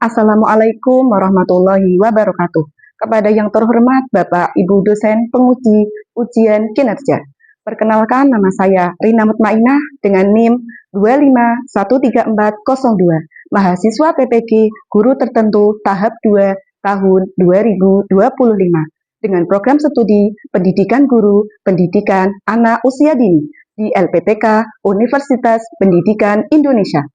Assalamualaikum warahmatullahi wabarakatuh. Kepada yang terhormat Bapak Ibu dosen penguji ujian kinerja. Perkenalkan, nama saya Rina Mutmainah dengan NIM 2513402, mahasiswa PPG Guru Tertentu tahap 2 tahun 2025 dengan program studi Pendidikan Guru, Pendidikan Anak Usia Dini di LPTK Universitas Pendidikan Indonesia.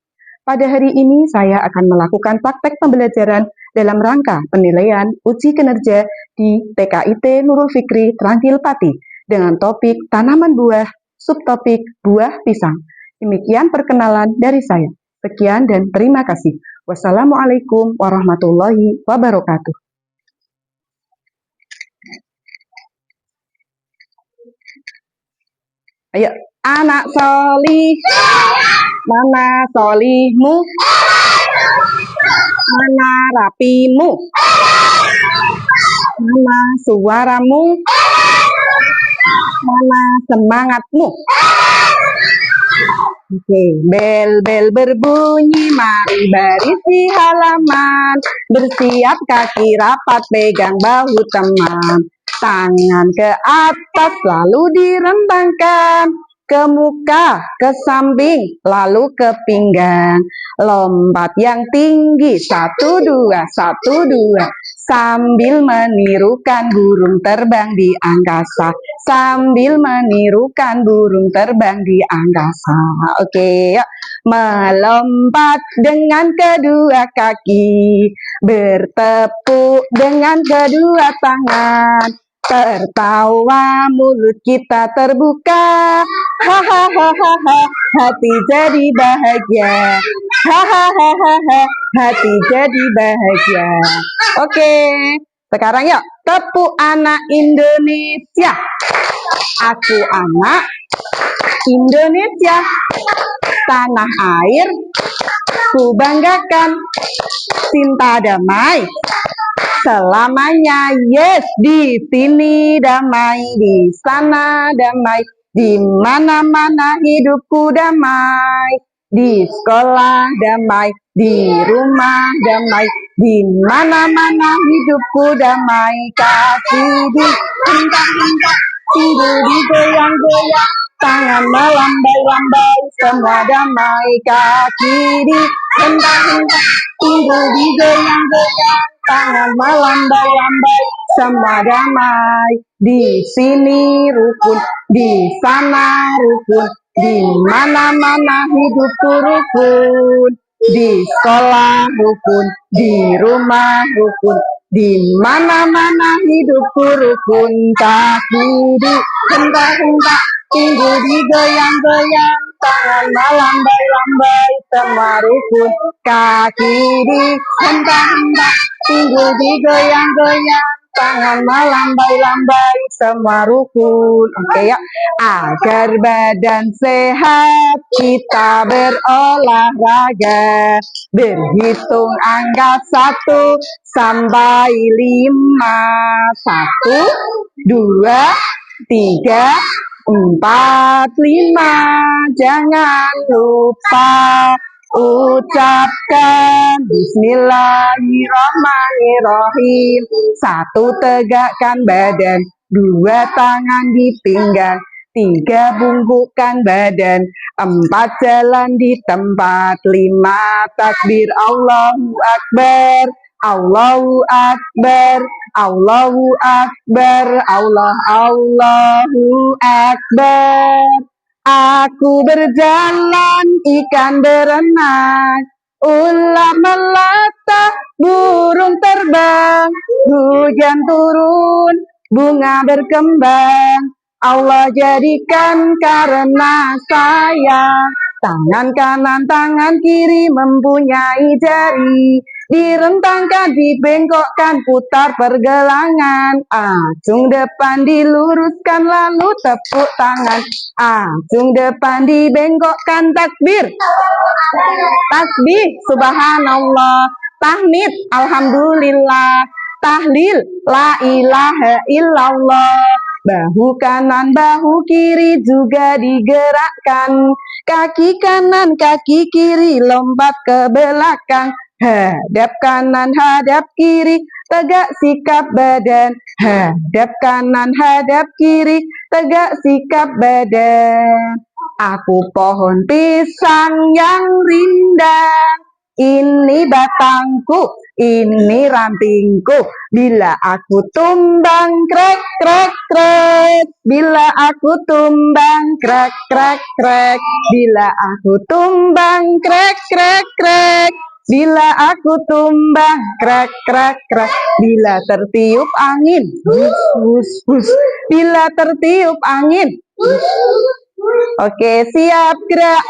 Pada hari ini saya akan melakukan praktek pembelajaran dalam rangka penilaian uji kinerja di PKIT Nurul Fikri Trangkil Pati dengan topik tanaman buah, subtopik buah pisang. Demikian perkenalan dari saya. Sekian dan terima kasih. Wassalamualaikum warahmatullahi wabarakatuh. Ayo, anak solih, mana solihmu? Mana rapimu? Mana suaramu? Mana semangatmu? Oke, bel-bel berbunyi, mari baris di halaman. Bersiap kaki rapat, pegang bahu teman. Tangan ke atas, lalu direntangkan. Ke muka, ke samping, lalu ke pinggang. Lompat yang tinggi, 1, 2, 1, 2. Sambil menirukan burung terbang di angkasa. Sambil menirukan burung terbang di angkasa. Oke, yuk. Melompat dengan kedua kaki. Bertepuk dengan kedua tangan. Tertawa mulut kita terbuka. Hahaha, hati jadi bahagia. Hahaha, hati jadi bahagia. Oke, sekarang yuk tepuk anak Indonesia. Aku anak Indonesia, tanah air ku banggakan, cinta damai selamanya. Yes, di sini damai, di sana damai, di mana-mana hidupku damai. Di sekolah damai, di rumah damai, di mana-mana hidupku damai. Kaki dihentak-hentak, tinggi digoyang-goyang, tangan melambai-lambai, semua damai. Kaki dihentak-hentak, tinggi digoyang-goyang, tangan melambai-lambai, semua damai. Di sini rukun, di sana rukun, di mana-mana hidupku rukun. Di sekolah rukun, di rumah rukun, di mana-mana hidupku rukun. Kaki dihentak-hentak, tinggi digoyang-goyang, tangan melambai-lambai, semua rukun. Kaki dihentak-hentak, tinggi digoyang-goyang, tangan melambai-lambai, semua rukun. Oke ya, agar badan sehat kita berolahraga. Berhitung angka 1 sampai 5. 1, 2, 3, 4, 5. Jangan lupa ucapkan Bismillahirrahmanirrahim. 1, tegakkan badan. 2, tangan di pinggang. 3, bungkukkan badan. 4, jalan di tempat. 5, takbir Allahu Akbar. Allahu Akbar, Allahu Akbar, Allahu Akbar. Aku berjalan, ikan berenang, ular melata, burung terbang, hujan turun, bunga berkembang. Allah jadikan karena sayang. Tangan kanan, tangan kiri mempunyai jari. Direntangkan, dibengkokkan, putar pergelangan. Acung depan diluruskan, lalu tepuk tangan. Acung depan dibengkokkan, takbir. Tasbih, subhanallah. Tahmid, alhamdulillah. Tahlil, la ilaha illallah. Bahu kanan, bahu kiri juga digerakkan. Kaki kanan, kaki kiri lompat ke belakang. Hadap kanan, hadap kiri, tegak sikap badan. Hadap kanan, hadap kiri, tegak sikap badan. Aku pohon pisang yang rindang. Ini batangku, ini rantingku. Bila aku tumbang, krek, krek, krek. Bila aku tumbang, krek, krek, krek. Bila aku tumbang, krek, krek, krek. Bila aku tumbang, krek, krek, krek. Bila tertiup angin, hus, hus, hus. Bila tertiup angin, oke, siap, gerak.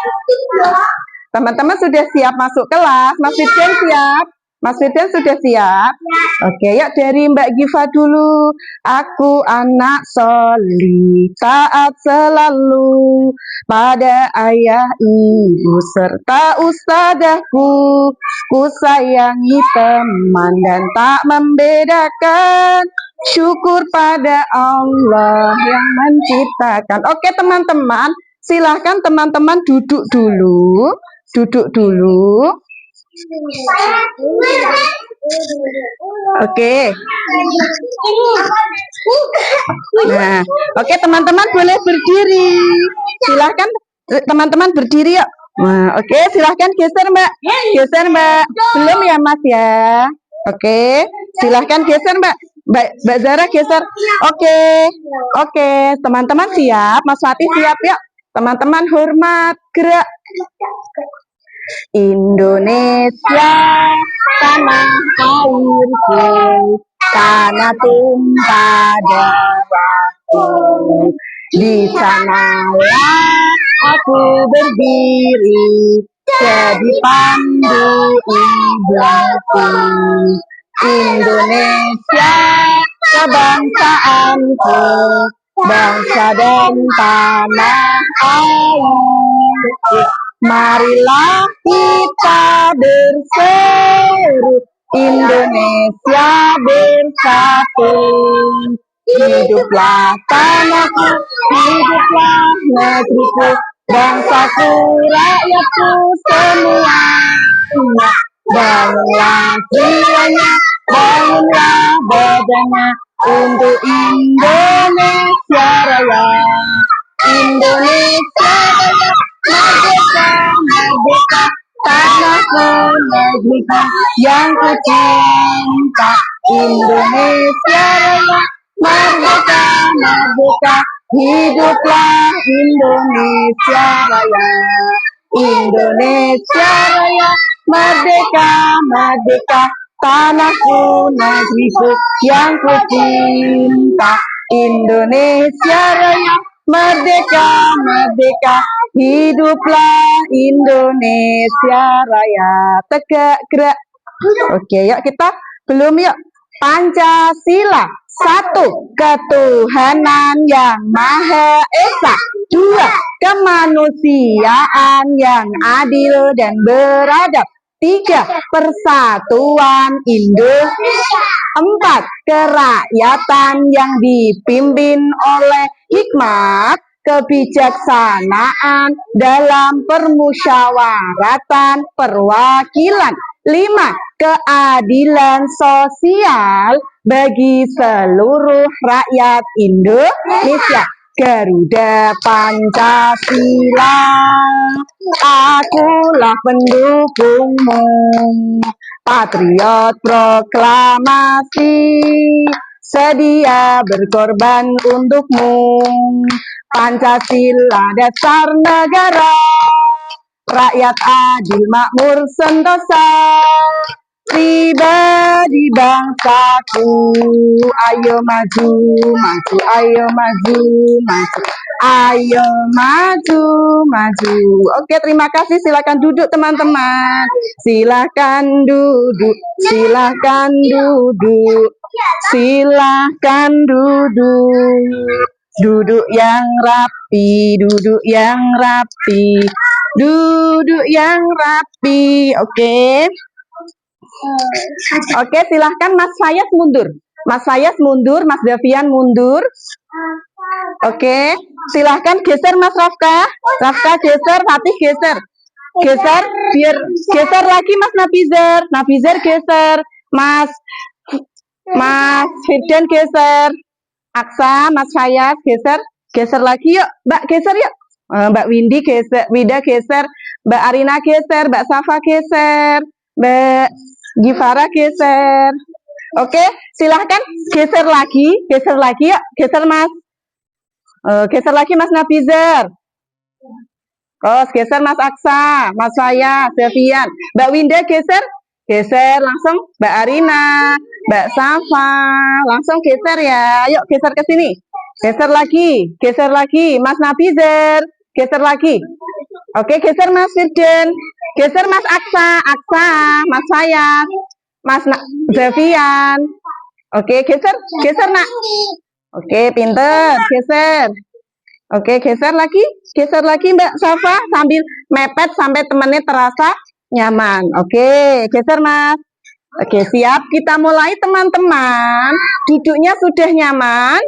Teman-teman sudah siap masuk kelas? Mas Firdan siap? Mas Firdan sudah siap? Oke, yuk dari Mbak Giva dulu. Aku anak solih, taat selalu pada ayah ibu serta ustadzahku. Ku sayangi teman dan tak membedakan. Syukur pada Allah yang menciptakan. Oke teman-teman, silahkan teman-teman duduk dulu. Duduk dulu. Oke. Nah, oke teman-teman boleh berdiri. Silahkan teman-teman berdiri yuk. Nah, oke silahkan geser Mbak. Geser Mbak. Belum ya Mas ya. Oke, silahkan geser Mbak. Mbak Zara geser. Oke, teman-teman siap. Mas Fatih siap yuk. Teman-teman hormat, gerak. Indonesia, tanah airku, tanah tumpah darahku. Di sanalah aku berdiri, jadi pandu ibuku. Indonesia, kebangsaanku, bangsa dan tanah air. Marilah kita berseru, Indonesia bersatu. Hiduplah tanahku, hiduplah negeriku, bangsaku, rakyatku semuanya. Bangunlah jiwanya, bangunlah badannya untuk Indonesia Raya. Indonesia Raya, merdeka, merdeka, tanahku, negeriku yang ku cinta. Indonesia Raya, merdeka, merdeka, hiduplah Indonesia Raya. Indonesia Raya, merdeka, merdeka, tanahku, negeriku yang ku cinta. Indonesia Raya, merdeka, merdeka, hiduplah Indonesia Raya. Tegak gerak. Oke, yuk kita belum yuk. Pancasila. 1. Ketuhanan yang Maha Esa. 2. Kemanusiaan yang adil dan beradab. 3. Persatuan Indonesia. 4. Kerakyatan yang dipimpin oleh hikmat, kebijaksanaan dalam permusyawaratan perwakilan. 5. Keadilan sosial bagi seluruh rakyat Indonesia. Garuda Pancasila, akulah pendukungmu. Patriot proklamasi, sedia berkorban untukmu. Pancasila dasar negara, rakyat adil makmur sentosa. Pribadi bangsaku, ayo maju, maju, ayo maju, maju, ayo maju, maju. Oke, terima kasih. Silakan duduk teman-teman. Silakan duduk, silakan duduk, silakan duduk. Duduk yang rapi, duduk yang rapi, duduk yang rapi. Oke. Oke, silahkan Mas Fayas mundur. Mas Fayas mundur, Mas Davian mundur. Oke, silahkan geser Mas Rafka. Rafka geser, Fatih geser. Geser, biar geser lagi Mas Nafizar. Nafizar geser. Mas Firdan geser. Aksa, Mas Fayaz geser. Geser lagi yuk, Mbak geser yuk. Mbak Windy geser, Wida geser. Mbak Arina geser, Mbak Safa geser. Mbak Gifara geser. Oke, silahkan geser lagi yuk, geser Mas. Geser lagi Mas Nafizar. Geser Mas Aksa, Mas Faya, Devian. Mbak Winda geser, langsung Mbak Arina, Mbak Safa, langsung geser ya. Yuk geser ke sini. Geser lagi, Mas Nafizar, geser lagi. Oke, geser Mas Firdan, geser Mas Aksa, Mas Faya, Mas Devian. Oke, geser Nak. Oke, pinter, geser. Oke, geser lagi Mbak Safa sambil mepet sampai temannya terasa nyaman. Oke, geser Mas. Oke, siap. Kita mulai teman-teman. Duduknya sudah nyaman.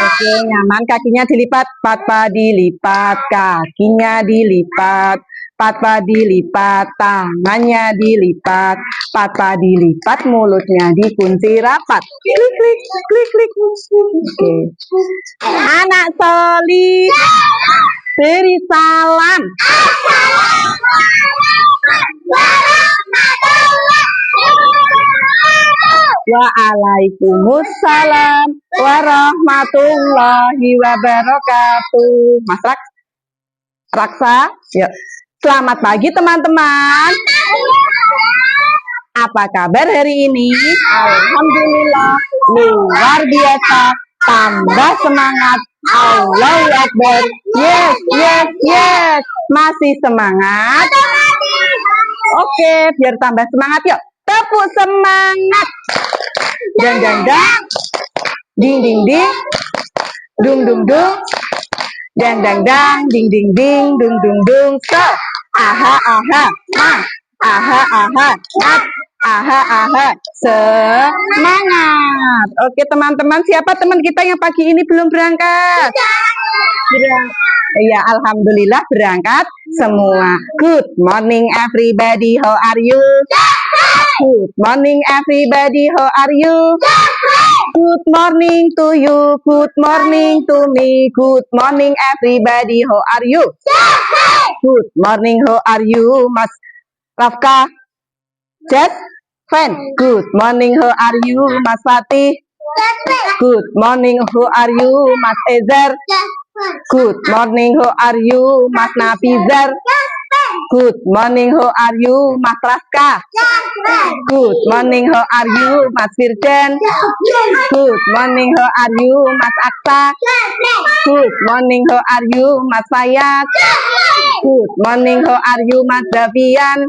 Oke, nyaman. Kakinya dilipat, patpa dilipat, kakinya dilipat, patpa dilipat, tangannya dilipat, patpa dilipat, mulutnya dikunci rapat. Klik, klik, klik, klik. Oke. Anak solih, beri salam. Waalaikumsalam warahmatullahi wabarakatuh. Mas Raksa, yuk. Selamat pagi teman-teman. Apa kabar hari ini? Alhamdulillah, luar biasa. Tambah semangat. Allahu Akbar. Yes, yes, yes. Masih semangat? Oke, biar tambah semangat yuk. Tepuk semangat. Dang dang dang. Ding ding ding. Dung dung dung. Dang dang dang. Ding ding ding. Dung dung dung. So. Aha aha. Ah. Aha aha. At. Aha aha. Semangat. Oke teman-teman, siapa teman kita yang pagi ini belum berangkat? Ya, alhamdulillah berangkat semua. Good morning everybody, how are you? Good morning everybody, how are you? Good morning to you, good morning to me, good morning everybody, how are you? Good morning, how are you, Mas Rafka? Just fine. Good morning, how are you, Mas Fatih? Good morning, how are you, Mas Ezer? Good morning, how are you, Mas Nafizar? Good morning, how are you, Mas Raska? Good morning, how are you, Mas Firdan? Good morning, how are you, Mas Aksa? Good morning, how are you, Mas Fayaz? Good morning, how are you, Mas Davian?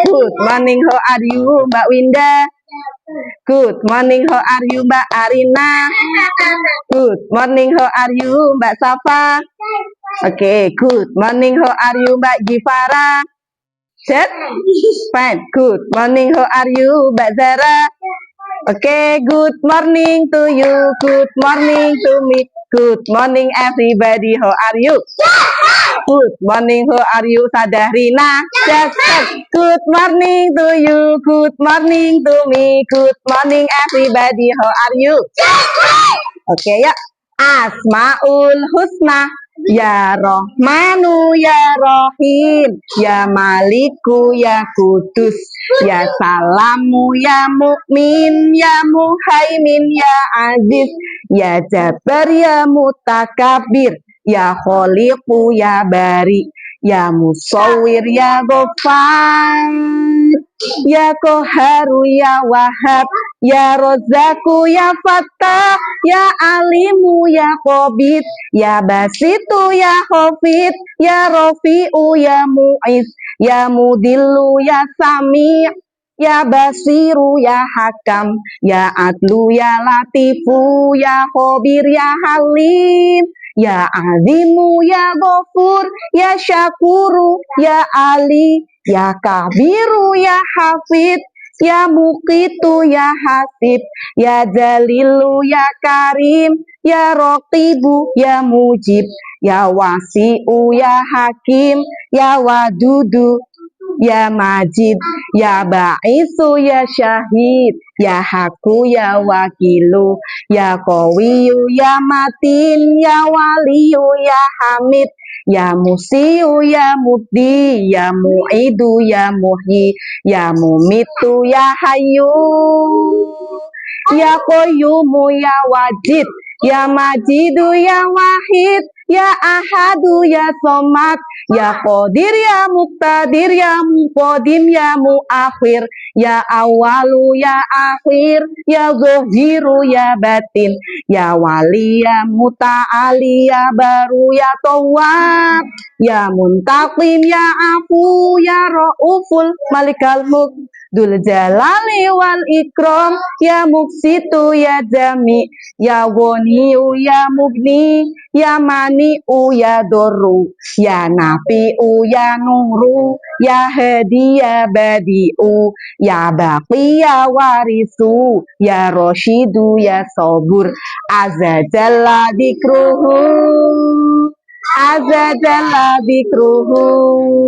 Good morning, how are you, Mbak Winda? Good morning, how are you, Mbak Arina? Good morning, how are you, Mbak Safa? Oke, good morning, how are you, Mbak Gifara? Just fine. Good morning, how are you, Mbak Zara? Oke, good morning to you, good morning to me, good morning everybody, how are you? Good morning, how are you, Sadarina? Just good morning to you, good morning to me, good morning everybody, how are you? Oke ya, Asmaul Husna, ya Rohmanu, ya Rohim, ya Maliku, ya Kudus, ya Salamu, ya Mukmin, ya Muhaimin, ya Aziz, ya Jabar, ya Mutakabir, ya Kholiqu, ya Bari, ya Musawwir, ya Ghaffar, ya Qaharu, ya Wahab, ya Rozzaku, ya Fattah, ya Alimu, ya Qabid, ya Basitu, ya Hafid, ya Rafi'u, ya Mu'iz, ya Mudillu, ya Sami', ya Basiru, ya Hakam, ya Adlu, ya Latifu, ya Khabir, ya Halim, ya Azimu, ya Ghafur, ya Syakuru, ya Ali, ya Kabiru, ya Hafid, ya Muqitu ya Hasib, ya Jalilu ya Karim, ya Roqibu ya Mujib, ya Wasi'u ya Hakim, ya Wadudu ya Majid, ya Ba'isu ya Syahid, ya Haku ya Wakilu, ya Qawiyu ya Matin, ya Waliyu ya Hamid, ya Musiu ya Mubdi, ya Mu'idu ya Muhyi, ya Mumitu ya Hayyu, ya Qayyumu ya Wajid, ya Majidu ya Wahid, ya Ahadu ya Somad, ya Qadir ya Muqtadir, ya Muqadim ya Muakhir, ya Awalu ya Akhir, ya Zahiru ya Batin, ya Wali ya Muta'ali, ya Baru ya Tawwab, ya Muntaqim ya Afu, ya Rauful Malikal Mulk Dul Jalali wal Ikram, ya Muksitu ya Jami, ya Ghaniyu ya Mugni, ya Mani'u ya Dorru, ya Nafi'u ya Nuru, ya Hadi ya Badi'u, ya Baqi ya Warisu, ya Roshidu ya Sobur, Azza Jalla Dikruhu, Azza Jalla Dikruhu.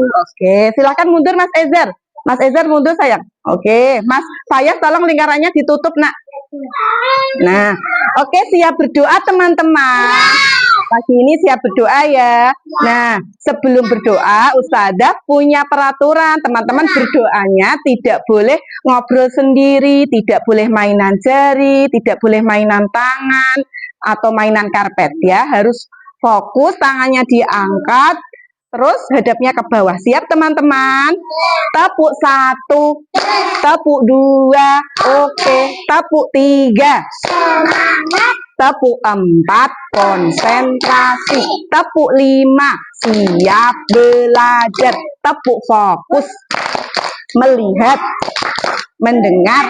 Oke, silakan mundur Mas Ezer. Mas Ezer mundur sayang. Oke, Mas saya tolong lingkarannya ditutup nak. Nah, oke, siap berdoa teman-teman. Pagi ini siap berdoa ya. Nah, sebelum berdoa, Ustazah punya peraturan. Teman-teman berdoanya tidak boleh ngobrol sendiri, tidak boleh mainan jari, tidak boleh mainan tangan, atau mainan karpet ya. Harus fokus, tangannya diangkat, terus hadapnya ke bawah. Siap teman-teman? Tepuk 1, tepuk 2, oke. Tepuk 3, tepuk 4, konsentrasi. Tepuk 5, siap belajar. Tepuk fokus, melihat, mendengar,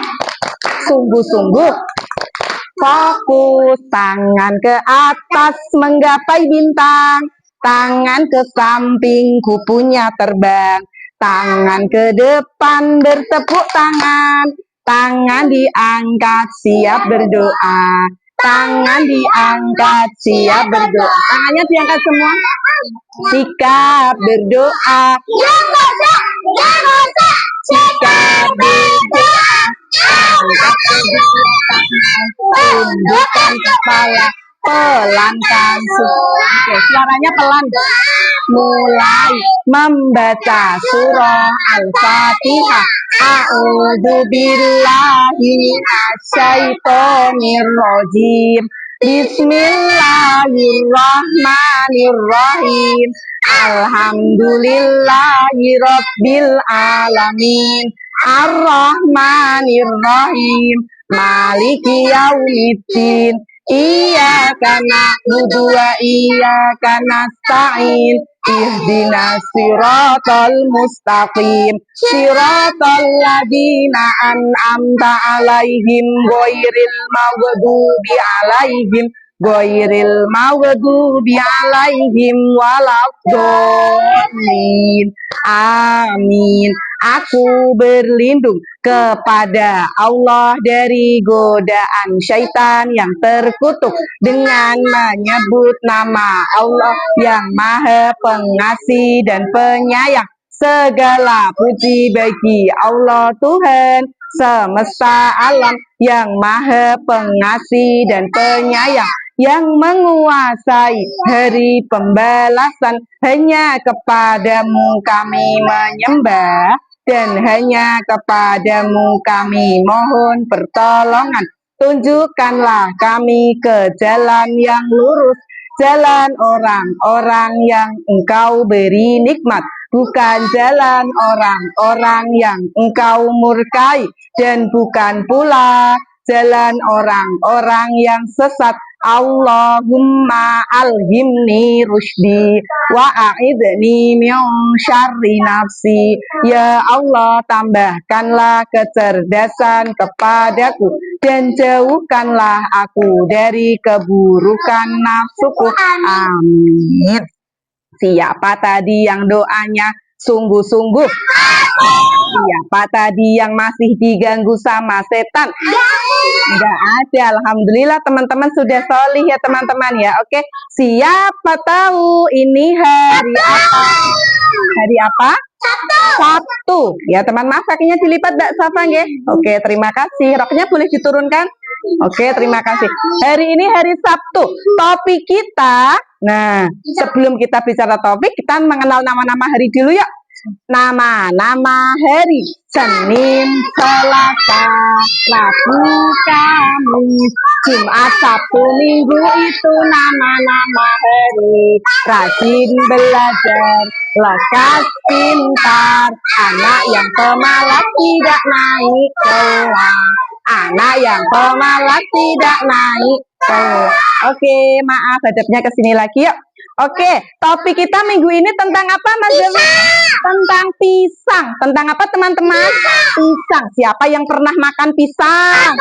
sungguh-sungguh. Fokus, tangan ke atas menggapai bintang, tangan ke samping kupunya terbang, tangan ke depan bertepuk tangan, tangan diangkat siap berdoa, tangan diangkat siap berdoa. Tangannya diangkat semua. Sikap berdoa. Sikap berdoa. Angkat kedua tangan, tundukkan kepala, pelankan suara. Suaranya pelan. Mulai membaca surah Al-Fatihah. A'udzu billahi minasyaitonir rajim. Bismillahirrahmanirrahim. Alhamdulillahi rabbil alamin. Ar-Rahmanir-Rahim. Maliki yaumiddin. Iyyaka na'budu wa iyyaka nasta'in. Ihdinas siratal mustaqim. Siratal ladzina an'amta 'alaihim ghairil maghdubi 'alaihim waladdallin. Amin. Aku berlindung kepada Allah dari godaan syaitan yang terkutuk dengan menyebut nama Allah yang Maha Pengasih dan Penyayang. Segala puji bagi Allah Tuhan semesta alam yang Maha Pengasih dan Penyayang, yang menguasai hari pembalasan. Hanya kepadamu kami menyembah, dan hanya kepadamu kami mohon pertolongan. Tunjukkanlah kami ke jalan yang lurus, jalan orang-orang yang Engkau beri nikmat, bukan jalan orang-orang yang Engkau murkai, dan bukan pula jalan orang-orang yang sesat. Allahumma alhimni rusydi wa a'idni min syarri nafsi. Ya Allah, tambahkanlah kecerdasan kepadaku dan jauhkanlah aku dari keburukan nafsuku. Amin. Siapa tadi yang doanya Sungguh-sungguh. Siapa tadi yang masih diganggu sama setan? Enggak ada. Alhamdulillah teman-teman sudah solih ya teman-teman ya. Oke, siapa tahu ini hari apa? Hari apa? Sabtu. Ya teman, maaf kakinya dilipat Mbak Safa nggih. Oke, terima kasih. Roknya boleh diturunkan? Oke, terima kasih. Hari ini hari Sabtu. Topik kita, nah sebelum kita bicara topik, kita mengenal nama-nama hari dulu yuk. Nama-nama hari: Senin, Selasa, Rabu, Kamis, Jumat, Sabtu, Minggu itu nama-nama hari. Rajin belajar, lekas pintar, anak yang pemalas tidak naik kelas. Anak yang pemalas tidak naik kelas. Oke, maaf hadapnya ke sini lagi yuk. Oke, topik kita minggu ini tentang apa Mas Dewi? Tentang pisang. Tentang apa teman-teman? Pisang. Siapa yang pernah makan pisang?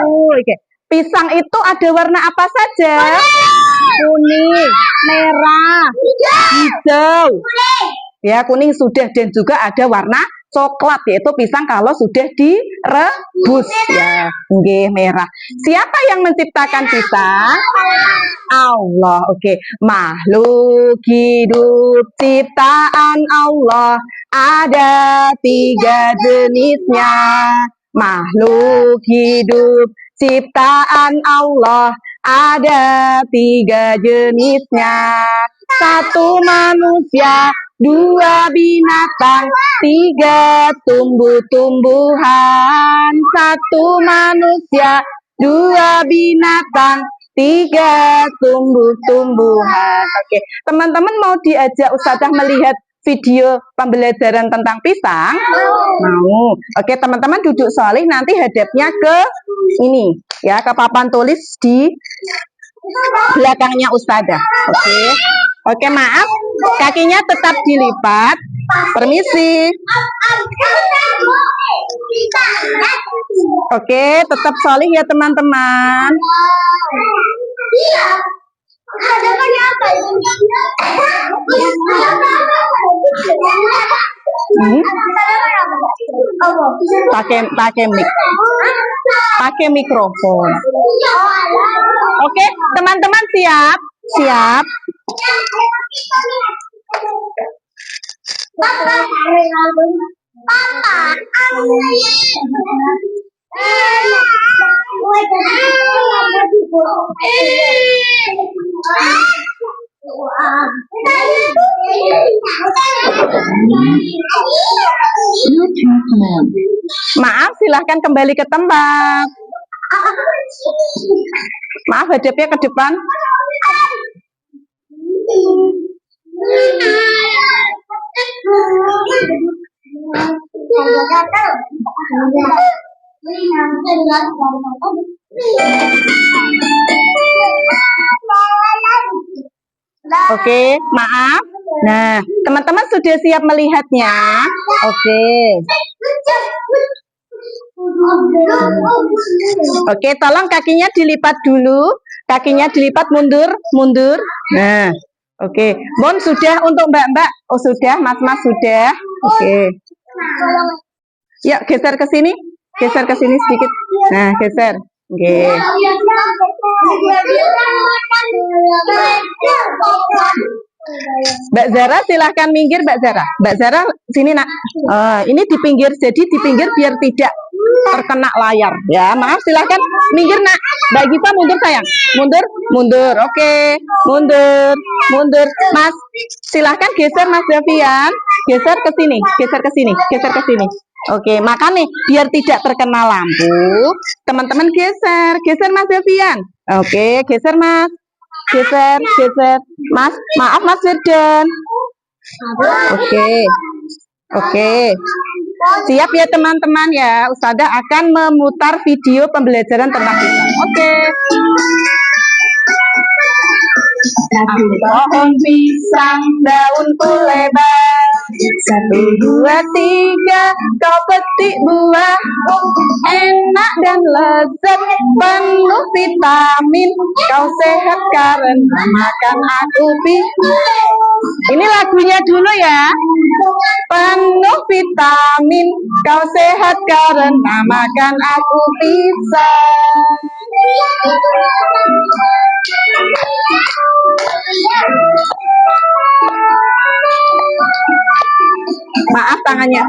Oke. Pisang itu ada warna apa saja? Kuning, merah, hijau. Ya, kuning sudah, dan juga ada warna coklat, yaitu pisang kalau sudah direbus ya. Nggih, merah. Siapa yang menciptakan pisang? Allah. Oke. Makhluk hidup ciptaan Allah ada 3 jenisnya. Makhluk hidup ciptaan Allah ada 3 jenisnya. 1 manusia, 2 binatang, 3 tumbuh-tumbuhan. 1 manusia, 2 binatang, 3 tumbuh-tumbuhan. Oke, teman-teman mau diajak Ustazah melihat video pembelajaran tentang pisang? Mau. Oke, teman-teman duduk solih, nanti hadapnya ke ini ya, ke papan tulis di belakangnya Ustazah. Oke. Oke, maaf, kakinya tetap dilipat. Permisi. Oke, tetap solih ya teman-teman. Pakai mic, pakai mikrofon. Oke, teman-teman siap? Siap. Maaf, silahkan kembali ke tempat. Maaf, hadapnya ke depan. Oke, maaf. Nah, teman-teman sudah siap melihatnya? Oke. Oke, tolong kakinya dilipat dulu. Kakinya dilipat mundur, mundur. Nah, oke. Bon, sudah untuk Mbak-mbak? Oh, sudah. Mas-mas sudah. Oke. Yuk, geser ke sini. Geser ke sini sedikit. Nah, geser. Oke. Mbak Zara silahkan minggir Mbak Zara. Mbak Zara sini nak. Ini di pinggir, jadi di pinggir biar tidak terkena layar ya. Maaf, silahkan minggir nak. Mbak Gita mundur sayang. Mundur, mundur. Oke, mundur, mundur. Mas, silahkan geser Mas Davian. Geser ke sini, geser ke sini, geser ke sini. Oke, makanya biar tidak terkena lampu, teman-teman geser, geser Mas Davian. Oke, geser Mas. Geser, geser. Mas, maaf Mas Firdan. Oke. Oke. Siap ya teman-teman ya. Ustazah akan memutar video pembelajaran tentang pisang. Oke. Pohon pisang daunku lebar, Satu, dua, tiga, kau petik buah enak dan lezat, penuh vitamin. Kau sehat karena makan aku pisang. Ini lagunya dulu ya. Penuh vitamin, kau sehat karena makan aku pisang. Maaf tangannya.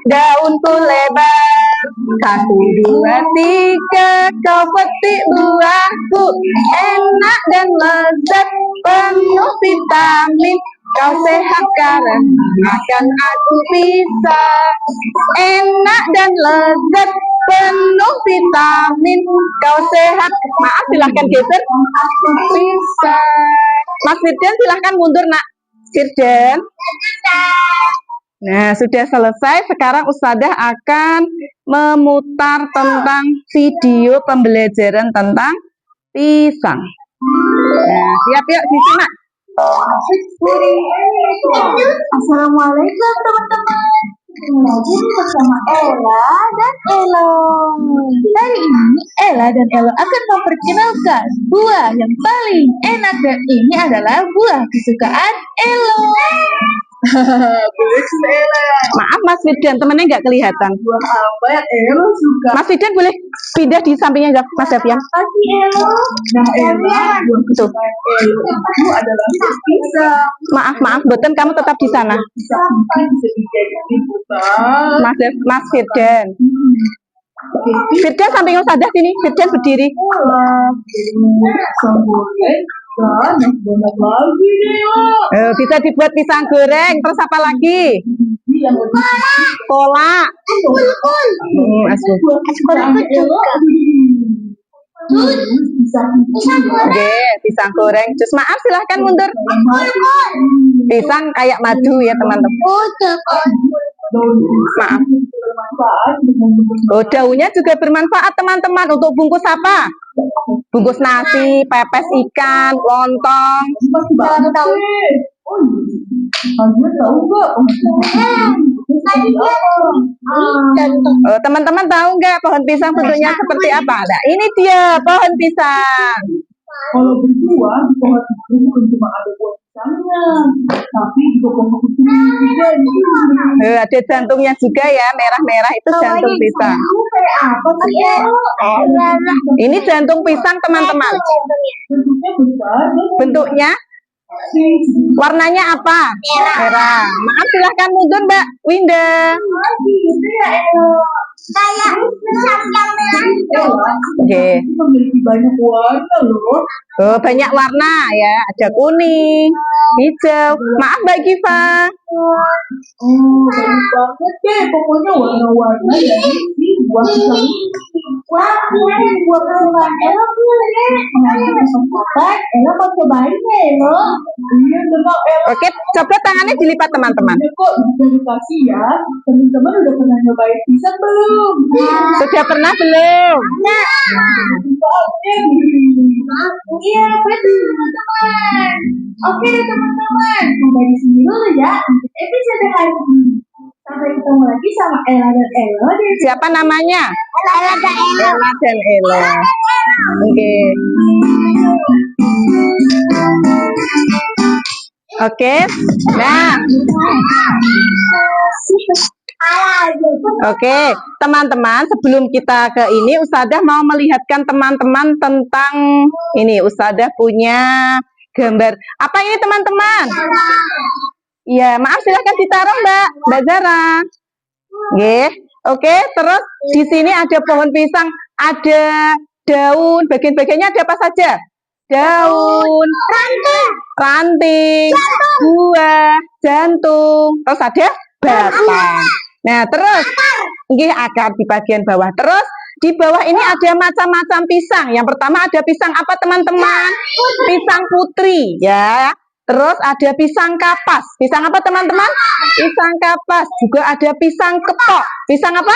Daunku lebar, satu, dua, tiga, kau petik buahku enak dan lezat, penuh vitamin. Kau sehat karena makan aku pisang. Enak dan lezat, penuh vitamin. Kau sehat. Maaf, silahkan geser. Pisang. Mas Firdan silahkan mundur nak. Firdan. Nah, sudah selesai. Sekarang Ustadzah akan memutar tentang video pembelajaran tentang pisang. Nah, siap yuk disimak. Assalamualaikum teman-teman. Lagi bersama Ella dan Elo. Hari ini Ella dan Elo akan memperkenalkan buah yang paling enak, dan ini adalah buah kesukaan Elo. Maaf Mas Firdan, temennya nggak kelihatan. Buah apa yang Elo suka? Mas Firdan boleh pindah di sampingnya nggak Mas Devian? Kasih Elo. Nah Ella, buah kesukaan Elo itu adalah pisang. Maaf, Boten kamu tetap di sana. Pisang bisa dijadikan bukan? Mas Firdan. Firdan samping Ustadzah sini. Firdan berdiri. Pisang goreng dan yang banyak lagi deh. Bisa dibuat pisang goreng. Terus apa lagi? Yang lebih Kolak. Asuh. Oke, pisang goreng. Terus maaf silahkan mundur. Pisang kayak madu ya teman-teman. Maaf. Oh, daunnya juga bermanfaat teman-teman. Untuk bungkus apa? Bungkus nasi, pepes ikan, lontong. Teman-teman tahu nggak pohon pisang bentuknya seperti apa? Nah, ini dia pohon pisang. Kalau berbuah, di pohon itu bukan cuma ada buah pisangnya, tapi juga pohon pisang juga. Ada jantungnya juga ya, merah-merah itu jantung pisang. Kayak apa sih ya? Ini jantung pisang teman-teman. Bentuknya besar, Bentuknya warnanya apa? Merah. Maaf silahkan mundur Mbak Winda. Kayak pisang yang merah. Oke. Memiliki banyak warna loh. Oh, banyak warna ya. Ada kuning, hijau. Maaf Mbak Giva. Banyak banget deh. Pokoknya warna-warna dari si buah pisang. Wah, buah kesukaan Ella boleh. Nanti kesempatan Ella mau cobain deh loh. Iya, benar Ella. Oke, coba tangannya dilipat teman-teman. Kok dikasih ya? Teman-teman udah pernah nyobain pisang belum? Sudah pernah belum? Iya, betul teman-teman. Oke deh teman-teman, sampai di sini dulu ya untuk episode hari ini. Sampai ketemu lagi sama Ella dan Elo di Siapa namanya? Ella dan Elo. Ella dan Elo. Oke. Oke. Nah. Oke, teman-teman, sebelum kita ke ini, Ustadzah mau melihatkan teman-teman tentang ini. Ustadzah punya gambar. Apa ini teman-teman? Iya, maaf silahkan ditaruh Mbak Zara. Oke, terus di sini ada pohon pisang, ada daun, bagian-bagiannya ada apa saja? Daun, ranting, buah, jantung, terus ada batang. Nah, terus ini akar di bagian bawah. Terus di bawah ini ada macam-macam pisang. Yang pertama ada pisang apa teman-teman? Pisang putri ya. Terus ada pisang kapas. Pisang apa teman-teman? Pisang kapas. Juga ada pisang kepok. Pisang apa?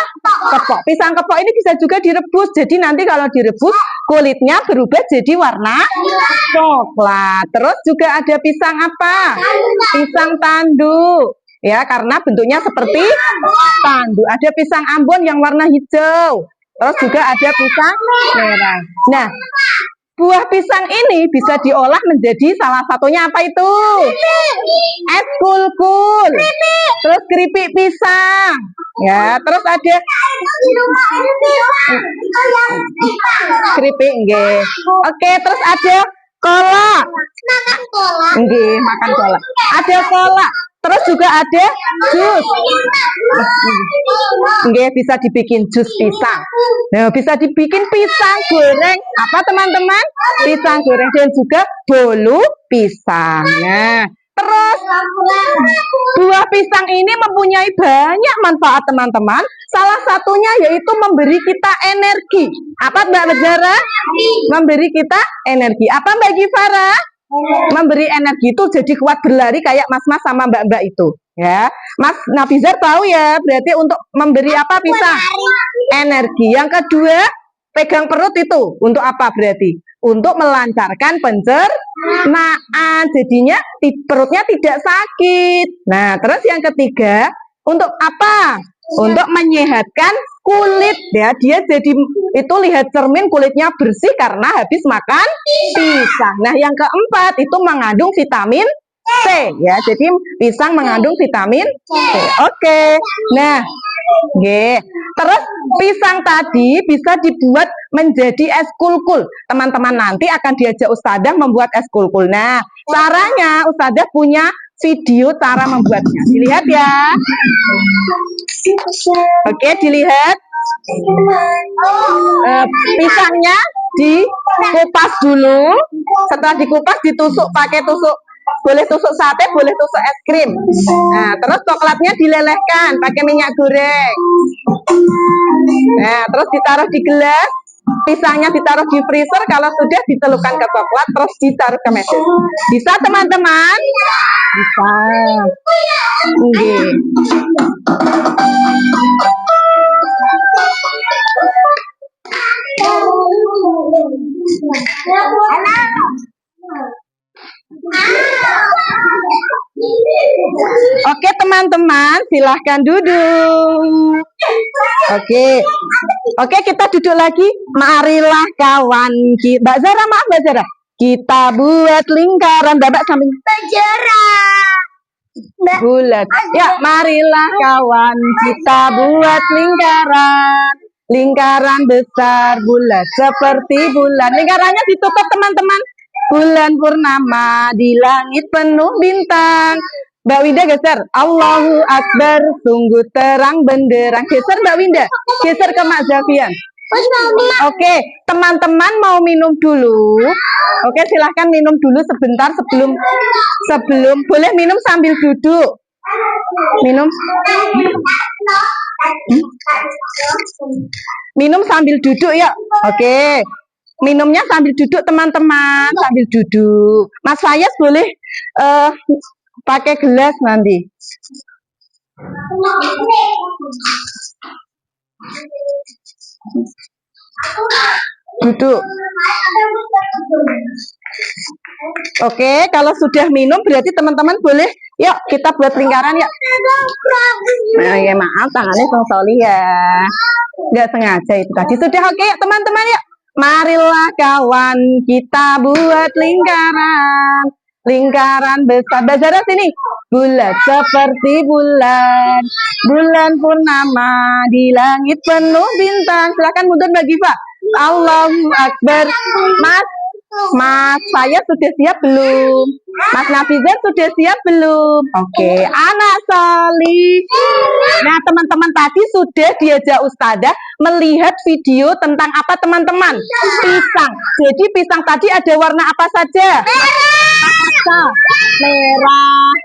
Kepok. Pisang kepok ini bisa juga direbus. Jadi nanti kalau direbus kulitnya berubah jadi warna coklat. Terus juga ada pisang apa? Pisang tanduk. Ya, karena bentuknya seperti tanduk. Ada pisang Ambon yang warna hijau. Terus juga ada pisang merah. Nah, buah pisang ini bisa diolah menjadi salah satunya apa itu? Es kulkul. Terus keripik pisang. Ya, terus ada keripik nggih. Oke, terus ada kolak. Nggih, makan kolak. Ada kolak. Terus juga ada jus. Nggih, bisa dibikin jus pisang. Nah, bisa dibikin pisang goreng. Apa teman-teman? Pisang goreng dan juga bolu pisang. Nah, terus buah pisang ini mempunyai banyak manfaat teman-teman. Salah satunya yaitu memberi kita energi. Apa Mbak Zara? Memberi kita energi. Apa Mbak Gifara? Memberi energi itu jadi kuat berlari kayak mas-mas sama mbak-mbak itu. Ya, Mas Nafizar tahu ya, berarti untuk memberi apa pisang? Energi. Yang kedua, pegang perut itu untuk apa berarti? Untuk melancarkan pencernaan, jadinya perutnya tidak sakit. Nah, terus yang ketiga, untuk apa? Untuk menyehatkan kulit ya, dia jadi itu lihat cermin kulitnya bersih karena habis makan pisang. Nah, yang keempat itu mengandung vitamin C ya, jadi pisang mengandung vitamin C. Oke. Nah, terus pisang tadi bisa dibuat menjadi es kulkul. Teman-teman nanti akan diajak Ustadzah membuat es kulkul. Nah, caranya Ustadzah punya video cara membuatnya. Dilihat ya. Oke, dilihat. Pisangnya dikupas dulu. Setelah dikupas ditusuk pakai tusuk. Boleh tusuk sate, boleh tusuk es krim. Nah, terus coklatnya dilelehkan pakai minyak goreng. Nah, terus ditaruh di gelas. Pisangnya ditaruh di freezer, kalau sudah dicelupkan ke coklat, terus ditaruh ke mesin. Bisa teman-teman? Bisa. Oke teman-teman, silahkan duduk. Oke, kita duduk lagi. Marilah kawan, Mbak Zara, maaf Mbak Zara. Kita buat lingkaran, Mbak samping. Bulat. Ya, marilah kawan, kita buat lingkaran. Lingkaran besar bulat seperti bulan. Lingkarannya ditutup teman-teman. Bulan purnama di langit penuh bintang. Mbak Winda geser. Allahu Akbar, sungguh terang benderang. Geser Mbak Winda. Geser ke Mak Zafian. Oke, teman-teman mau minum dulu. Oke, silahkan minum dulu sebentar sebelum boleh minum sambil duduk. Minum sambil duduk ya. Oke. Minumnya sambil duduk teman-teman, sambil duduk. Mas Fayaz boleh pakai gelas nanti. Duduk. Oke, kalau sudah minum berarti teman-teman boleh. Yuk kita buat lingkaran ya. Nah, ya maaf tangannya soli ya. Nggak sengaja itu tadi. Sudah oke teman-teman ya. Marilah kawan, kita buat lingkaran. Lingkaran besar. Mbak Zara sini. Bulat seperti bulan. Bulan purnama di langit penuh bintang. Silakan mundur Mbak Giva. Allahu Akbar. Mas saya sudah siap belum? Mas Nafizar sudah siap belum? Oke, anak Soli. Nah, teman-teman tadi sudah diajak Ustadzah melihat video tentang apa teman-teman? Pisang. Jadi pisang tadi ada warna apa saja? Merah,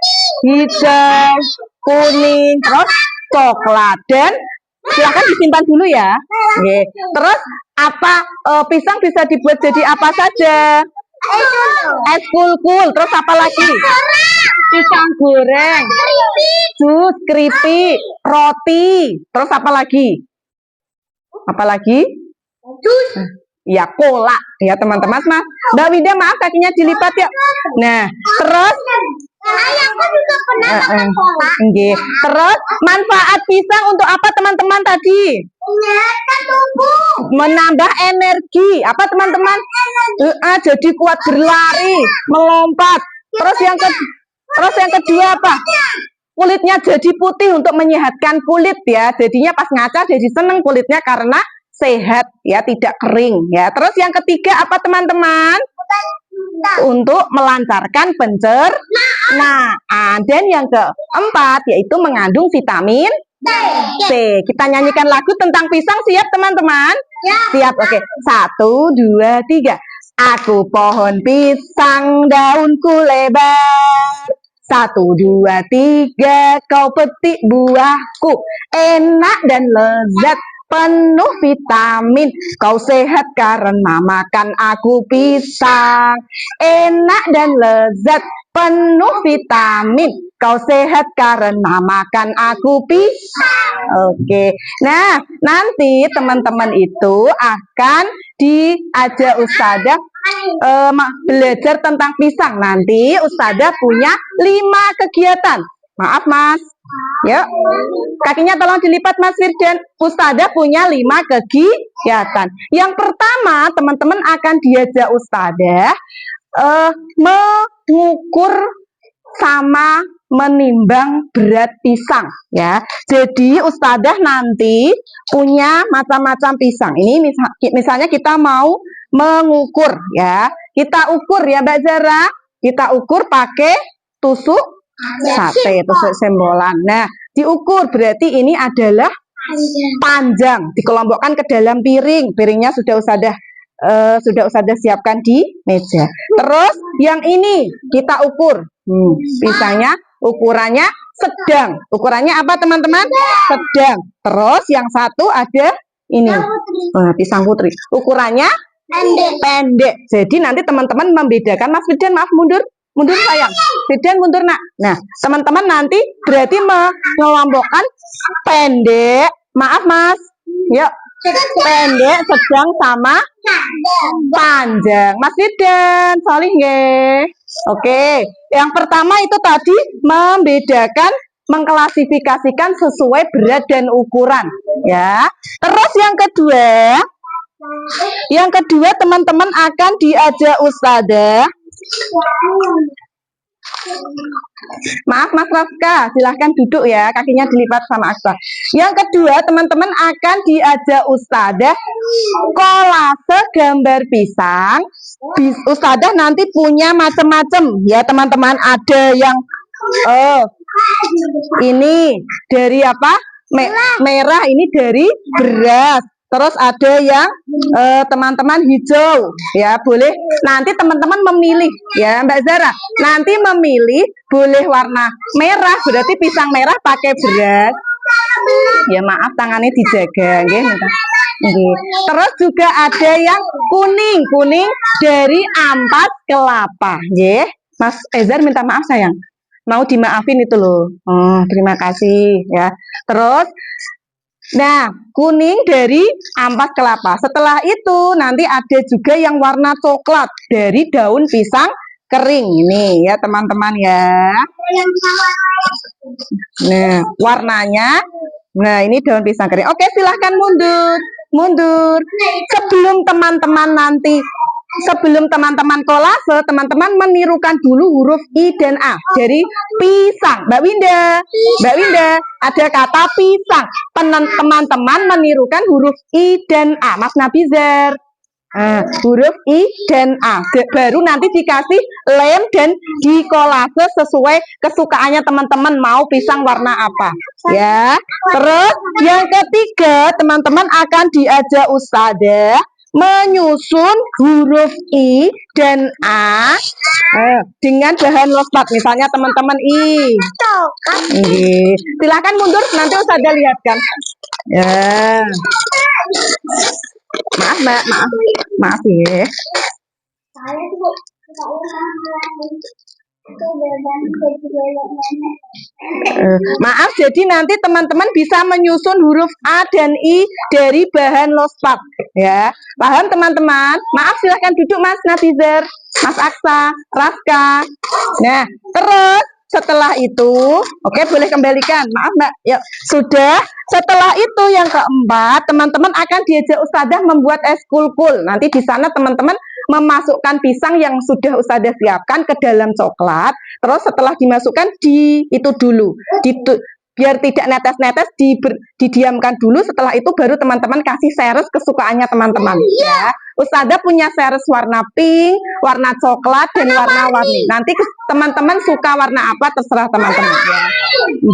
hijau, kuning, terus coklat. Dan silakan disimpan dulu ya. Terus apa pisang bisa dibuat jadi apa saja? Es kul-kul. Terus apa lagi? Pisang goreng. Jus, keripik, roti. Terus apa lagi? Apa lagi? Ya, cola. Ya, teman-teman. Mas, Mbak Winda, maaf kakinya dilipat ya. Nah, terus Ayahku juga pernah makan cola. Terus manfaat pisang untuk apa teman-teman tadi? Menyehatkan tubuh. Menambah energi. Apa teman-teman? Jadi kuat berlari, melompat. Terus yang kedua apa? Kulitnya jadi putih untuk menyehatkan kulit ya. Jadinya pas ngaca jadi seneng kulitnya karena sehat ya, tidak kering ya. Terus yang ketiga apa teman-teman? Untuk melancarkan pencernaan. Dan yang keempat yaitu mengandung vitamin C. Kita nyanyikan lagu tentang pisang, siap teman-teman? Siap, oke. 1, 2, 3. Aku pohon pisang, daunku lebar. 1, 2, 3. Kau petik buahku, enak dan lezat, penuh vitamin. Kau sehat karena makan aku pisang. Enak dan lezat, penuh vitamin. Kau sehat karena makan aku pisang. Oke. Nah, nanti teman-teman itu akan diajak Ustadzah belajar tentang pisang. Nanti Ustadzah punya 5 kegiatan. Maaf, Mas. Ya, kakinya tolong dilipat Mas Firdan. Ustadzah punya 5 kegiatan. Yang pertama, teman-teman akan diajak Ustadzah mengukur sama menimbang berat pisang ya. Jadi Ustadzah nanti punya macam-macam pisang. Ini misalnya kita mau mengukur ya. Kita ukur ya Mbak Zara. Kita ukur pakai tusuk sate, tusuk sembolan. Nah, diukur berarti ini adalah panjang, dikelompokkan ke dalam piring. Piringnya sudah Ustadzah siapkan di meja. Terus yang ini kita ukur. Pisangnya ukurannya sedang. Ukurannya apa teman-teman? Sedang. Terus yang satu ada ini. Pisang putri. Ukurannya pendek. Jadi nanti teman-teman membedakan. Mas Firdan, maaf mundur sayang. Firdan mundur nak. Nah, teman-teman nanti berarti mengelompokkan pendek. Maaf Mas. Yuk. Pendek, sedang sama panjang. Mas Firdan, solih nggih. Oke. Yang pertama itu tadi membedakan, mengklasifikasikan sesuai berat dan ukuran ya. Terus yang kedua teman-teman akan diajak Ustadzah. Maaf Mas Rafka, silahkan duduk ya, kakinya dilipat sama Aksa. Yang kedua teman-teman akan diajak Ustadzah kolase gambar pisang. Ustadzah nanti punya macam-macam ya teman-teman. Ada yang ini dari apa? Merah, ini dari beras. Terus ada yang teman-teman hijau ya, boleh nanti teman-teman memilih ya Mbak Zara. Nanti memilih boleh warna merah, berarti pisang merah pakai beras. Ya maaf tangannya dijaga nggih. Terus juga ada yang kuning dari ampas kelapa nggih. Mas Ezar minta maaf sayang. Mau dimaafin itu loh. Terima kasih ya. Terus nah, kuning dari ampas kelapa. Setelah itu nanti ada juga yang warna coklat dari daun pisang kering ini ya teman-teman ya. Nah, warnanya. Nah, ini daun pisang kering. Oke, silahkan mundur. Sebelum teman-teman kolase, teman-teman menirukan dulu huruf I dan A dari pisang. Mbak Winda, ada kata pisang. Teman-teman menirukan huruf I dan A. Mas Nabizar, huruf I dan A. Baru nanti dikasih lem dan dikolase sesuai kesukaannya teman-teman, mau pisang warna apa ya. Terus yang ketiga teman-teman akan diajak Ustadzah menyusun huruf I dan A dengan bahan losbat. Misalnya teman-teman I. Silakan mundur, nanti Ustadzah lihatkan. Ya. Maaf Mbak, maaf ya. Maaf, jadi nanti teman-teman bisa menyusun huruf A dan I dari bahan lospat, ya. Paham teman-teman? Maaf, silahkan duduk Mas Natizer, Mas Aksa, Raska. Nah, terus setelah itu, oke, boleh kembalikan. Maaf Mbak, ya sudah. Setelah itu yang keempat, teman-teman akan diajak Ustadzah membuat es kulkul. Nanti di sana teman-teman memasukkan pisang yang sudah Ustadzah siapkan ke dalam coklat. Terus setelah dimasukkan itu dulu, biar tidak netes-netes, didiamkan dulu. Setelah itu baru teman-teman kasih seres kesukaannya teman-teman. Ya, Ustadzah punya seres warna pink, warna coklat, dan warna-warni. Nanti teman-teman suka warna apa terserah teman-teman.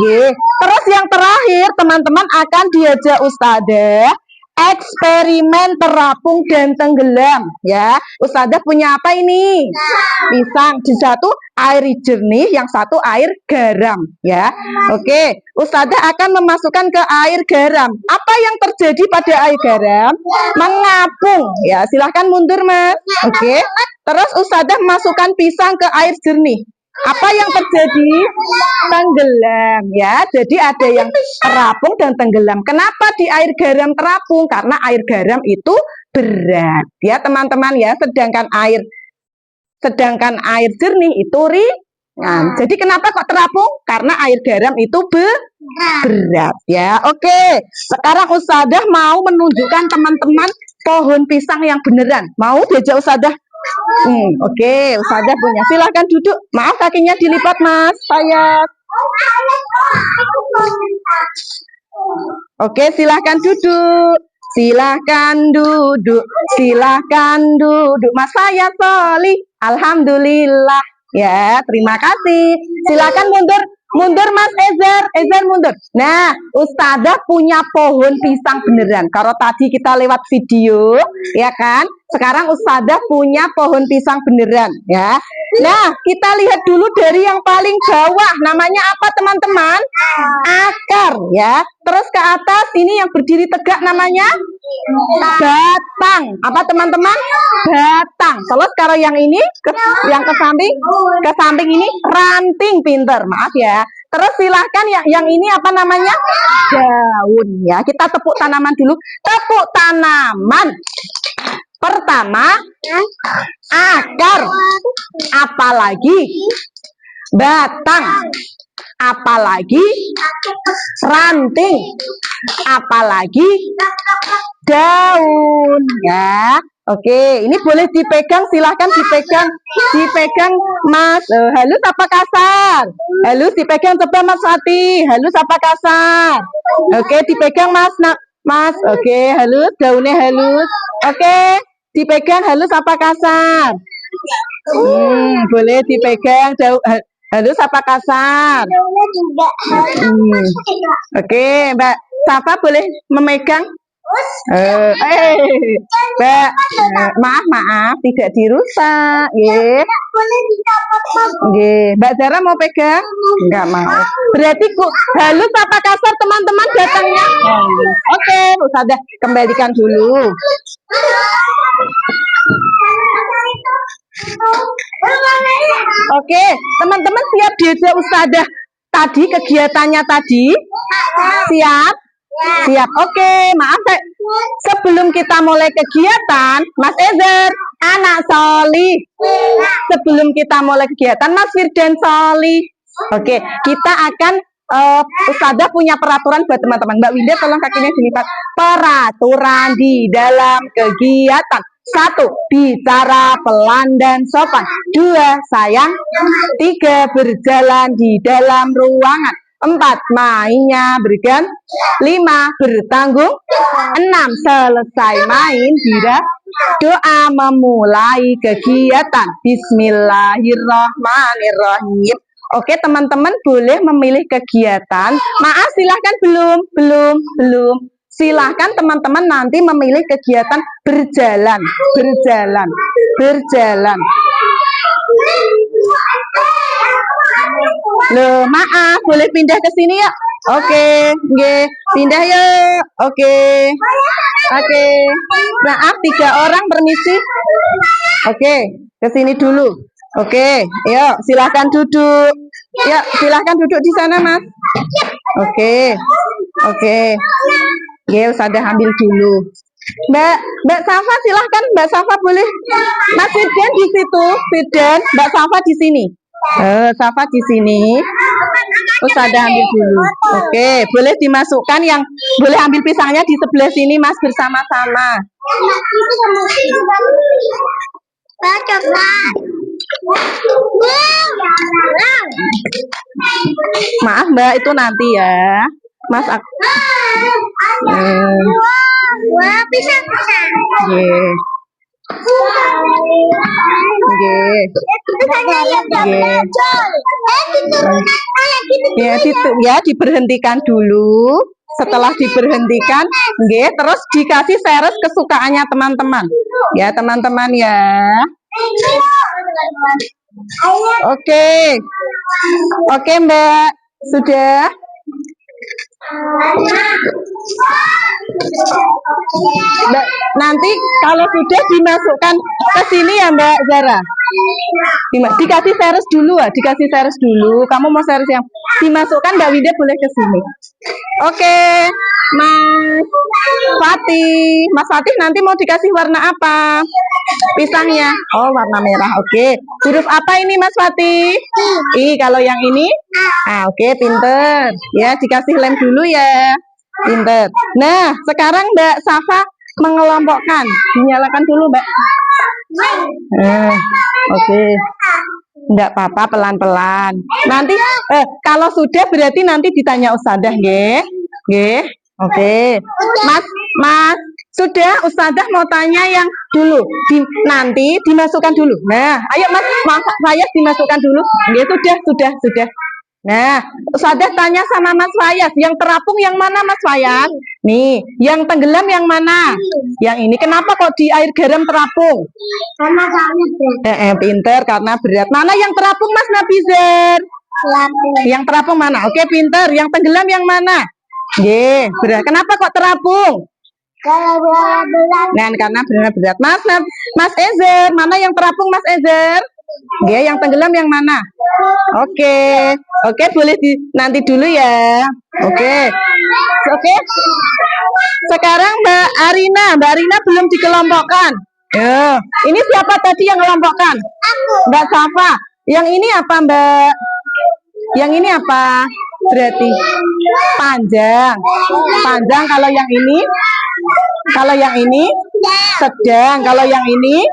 Ya. Terus yang terakhir teman-teman akan diajak Ustadzah eksperimen terapung dan tenggelam, ya. Ustadzah punya apa ini? Pisang. Di satu air jernih, yang satu air garam, ya. Oke, Ustadzah akan memasukkan ke air garam. Apa yang terjadi pada air garam? Mengapung, ya. Silahkan mundur Mas. Oke. Terus Ustadzah masukkan pisang ke air jernih. Apa yang terjadi? Tenggelam, ya. Jadi ada yang terapung dan tenggelam. Kenapa di air garam terapung? Karena air garam itu berat, ya teman-teman, ya. Sedangkan air jernih itu ringan. Jadi kenapa kok terapung? Karena air garam itu berat, ya. Oke, sekarang Ustadzah mau menunjukkan teman-teman pohon pisang yang beneran. Mau diajak Ustadzah? Oke, Ustadzah punya. Silahkan duduk. Maaf kakinya dilipat Mas. Saya. Oke, silahkan duduk. Silahkan duduk. Silahkan duduk. Mas saya Soli. Alhamdulillah. Ya, terima kasih. Silahkan mundur. Mundur Mas Ezer mundur. Nah, Ustadzah punya pohon pisang beneran. Kalau tadi kita lewat video, ya kan? Sekarang Ustadzah punya pohon pisang beneran, ya. Nah, kita lihat dulu dari yang paling bawah. Namanya apa teman-teman? Akar, ya. Terus ke atas ini yang berdiri tegak namanya batang. Apa teman-teman? Batang. Terus kalau yang ini yang ke samping ini ranting, pinter. Maaf ya. Terus silahkan yang ini apa namanya? Daun, ya. Kita tepuk tanaman dulu. Tepuk tanaman. Pertama, akar. Apalagi batang. Apalagi ranting. Apalagi daun, ya. Oke, ini boleh dipegang, silahkan dipegang Mas. Halus apa kasar? Halus dipegang, coba Mas Fatih. Halus apa kasar? Oke, dipegang Mas. Mas, oke, halus, daunnya halus. Oke, dipegang halus apa kasar? Boleh dipegang halus apa kasar? Oke, Mbak Safa boleh memegang? Mbak, maaf, tidak dirusak, ya. Mbak Zara mau pegang? Enggak mau. Berarti halus apa kasar teman-teman datangnya? Oke, Ustadzah kembalikan dulu. Oke, teman-teman siap diajak Ustadzah tadi kegiatannya tadi? Siap? Siap. Oke, maaf sebelum kita mulai kegiatan, Mas Ezer, anak Soli. Sebelum kita mulai kegiatan, Mas Firdan Soli. Oke, kita akan Ustadzah punya peraturan buat teman-teman. Mbak Winda tolong kakinya dilipat. Peraturan di dalam kegiatan. 1. Bicara pelan dan sopan. 2. Sayang. 3. Berjalan di dalam ruangan. 4. Mainnya berganti. 5. Bertanggung. 6. Selesai main tidak. Doa memulai kegiatan. Bismillahirrahmanirrahim. Oke teman-teman boleh memilih kegiatan. Maaf silahkan belum. Silahkan teman-teman nanti memilih kegiatan berjalan. Loh, maaf, boleh pindah ke sini ya? Oke, pindah yuk. Oke. Maaf 3 orang permisi. Oke, ke sini dulu. Oke, yuk silahkan duduk. Yuk, silahkan duduk di sana, Mas. Oke, oke. Ya, sudah ambil dulu. Mbak Safa, silahkan Mbak Safa boleh. Mas Firdan di situ, Firdan. Mbak Safa di sini. Safa di sini. Sudah ambil dulu. Oke, boleh dimasukkan yang boleh ambil pisangnya di sebelah sini, Mas, bersama-sama. Maaf Mbak, itu nanti ya. Mas ya, diberhentikan dulu. Setelah diberhentikan, terus dikasih seres kesukaannya teman-teman. Ya, teman-teman ya. Oke. Oke, Mbak. Sudah? Mbak, nanti kalau sudah dimasukkan ke sini ya Mbak Zara. Dikasih seres dulu ya, dikasih seres dulu. Kamu mau seres yang dimasukkan, Mbak Winda boleh ke sini. Oke, Mas Fatih nanti mau dikasih warna apa? Pisangnya. Oh, warna merah. Oke. Huruf apa ini Mas Fatih? I. Kalau yang ini? Oke, pinter. Ya, dikasih lem dulu ya. Pinter. Nah, sekarang Mbak Safa mengelompokkan. Dinyalakan dulu, Mbak. Oke. Enggak apa-apa, pelan-pelan. Nanti kalau sudah berarti nanti ditanya Ustadzah, nggih. Nggih. Oke. Mas, sudah Ustadzah mau tanya yang dulu. Nanti dimasukkan dulu. Nah, ayo Mas saya dimasukkan dulu. Nggih, sudah. Nah, Ustadzah tanya sama Mas Fayas, yang terapung yang mana Mas Fayas? Nih, yang tenggelam yang mana? Yang ini. Kenapa kok di air garam terapung? Karena berat. Pinter, karena berat. Mana yang terapung Mas Nabizar? Yang terapung mana? Oke, pinter. Yang tenggelam yang mana? Berat. Kenapa kok terapung? Nah, karena berat. Mas Ezer, mana yang terapung Mas Ezer? Yang tenggelam yang mana? Oke, boleh nanti dulu ya. Oke. Sekarang Mbak Arina belum dikelompokkan. Ini siapa tadi yang mengelompokkan? Mbak Safa. Yang ini apa Mbak? Yang ini apa? Berarti panjang. Kalau yang ini? Sedang. Kalau yang ini?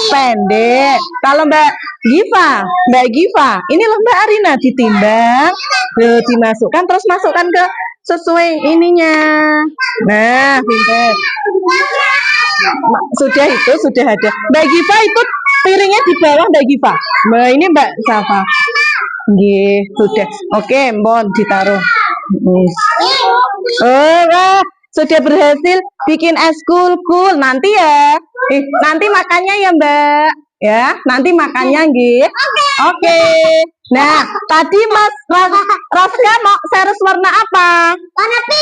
Pendek. Kalau Mbak Giva, ini loh Mbak Arina ditimbang, dimasukkan terus masukkan ke sesuai ininya. Nah, pinter. Sudah ada. Mbak Giva itu piringnya di bawah Mbak Giva. Nah, ini Mbak Safa. Sudah. Oke, Mbon ditaruh. Sudah berhasil bikin es kul nanti ya. Nanti makannya ya Mbak. Ya, nanti makannya Oke. Nah, tadi Mas Rafka mau seres warna apa?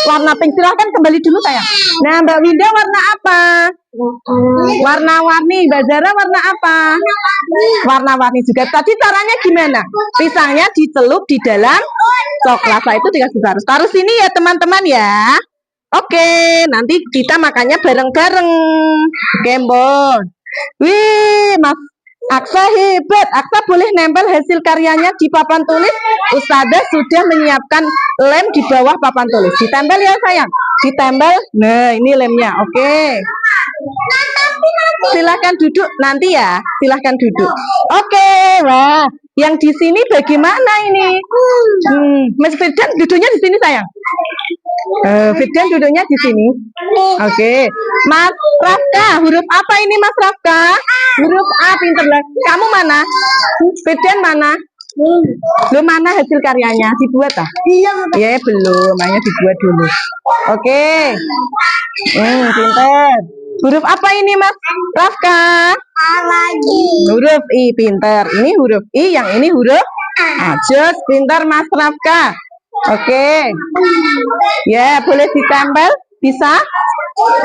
Warna pink. Silahkan kembali dulu sayang. Nah, Mbak Winda warna apa? Warna-warni. Mbak Zara warna apa? Warna-warni juga. Tadi caranya gimana? Pisangnya dicelup di dalam coklat. Itu dikasih taruh sini ya teman-teman ya. Oke, nanti kita makannya bareng-bareng. Oke, Mbon. Wih, Mas Aksa hebat. Aksa boleh nempel hasil karyanya di papan tulis. Ustadzah sudah menyiapkan lem di bawah papan tulis. Ditempel ya sayang. Ditempel. Nah, ini lemnya. Oke. Silahkan duduk nanti ya. Silahkan duduk. Oke, wah. Yang di sini bagaimana ini? Mas Firdan duduknya di sini sayang. Firdan duduknya di sini. Oke. Mas Rafka, huruf apa ini Mas Rafka? Huruf A, pinter lah. Kamu mana? Firdan mana? Belum, mana hasil karyanya? Dibuat ah? Ya, belum. Hanya dibuat dulu. Oke. Pinter. Huruf apa ini Mas Rafka? A lagi. Huruf I, pinter. Ini huruf I, yang ini huruf A. Just, pinter Mas Rafka. Oke. Ya, boleh ditempel? Bisa?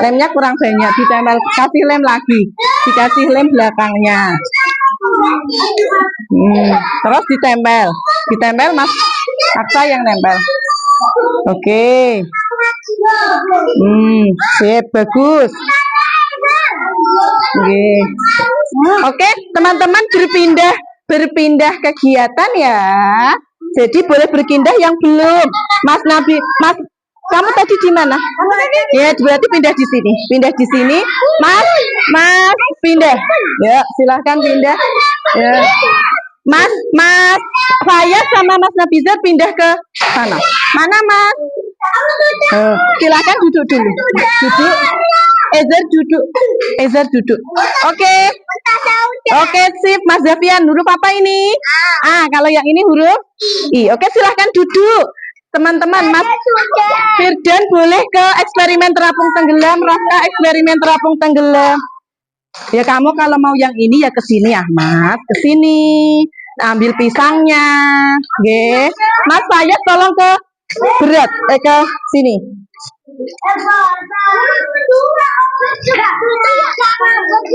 Lemnya kurang banyak, ditempel. Kasih lem lagi. dikasih lem belakangnya. Terus ditempel Mas Aksa yang nempel. Oke. Sip, bagus. Oke, teman-teman berpindah kegiatan ya. Jadi boleh berpindah yang belum. Mas Nabi, Mas, kamu tadi di mana? Ya, berarti pindah di sini. Pindah di sini. Mas, pindah. Ya, silahkan pindah. Ya. Mas, saya sama Mas Nabizar pindah ke sana. Mana, Mas? Silahkan duduk dulu. Duduk. Ezer duduk. Oke, sip. Mas Zafian, huruf apa ini? Kalau yang ini huruf I. Oke, silahkan duduk. Teman-teman, Mas Firdan boleh ke eksperimen terapung tenggelam. Rafka eksperimen terapung tenggelam. Ya kamu kalau mau yang ini ya ke sini ya, Mas. Ke sini. Ambil pisangnya. Oke. Mas saya tolong ke berat ke sini.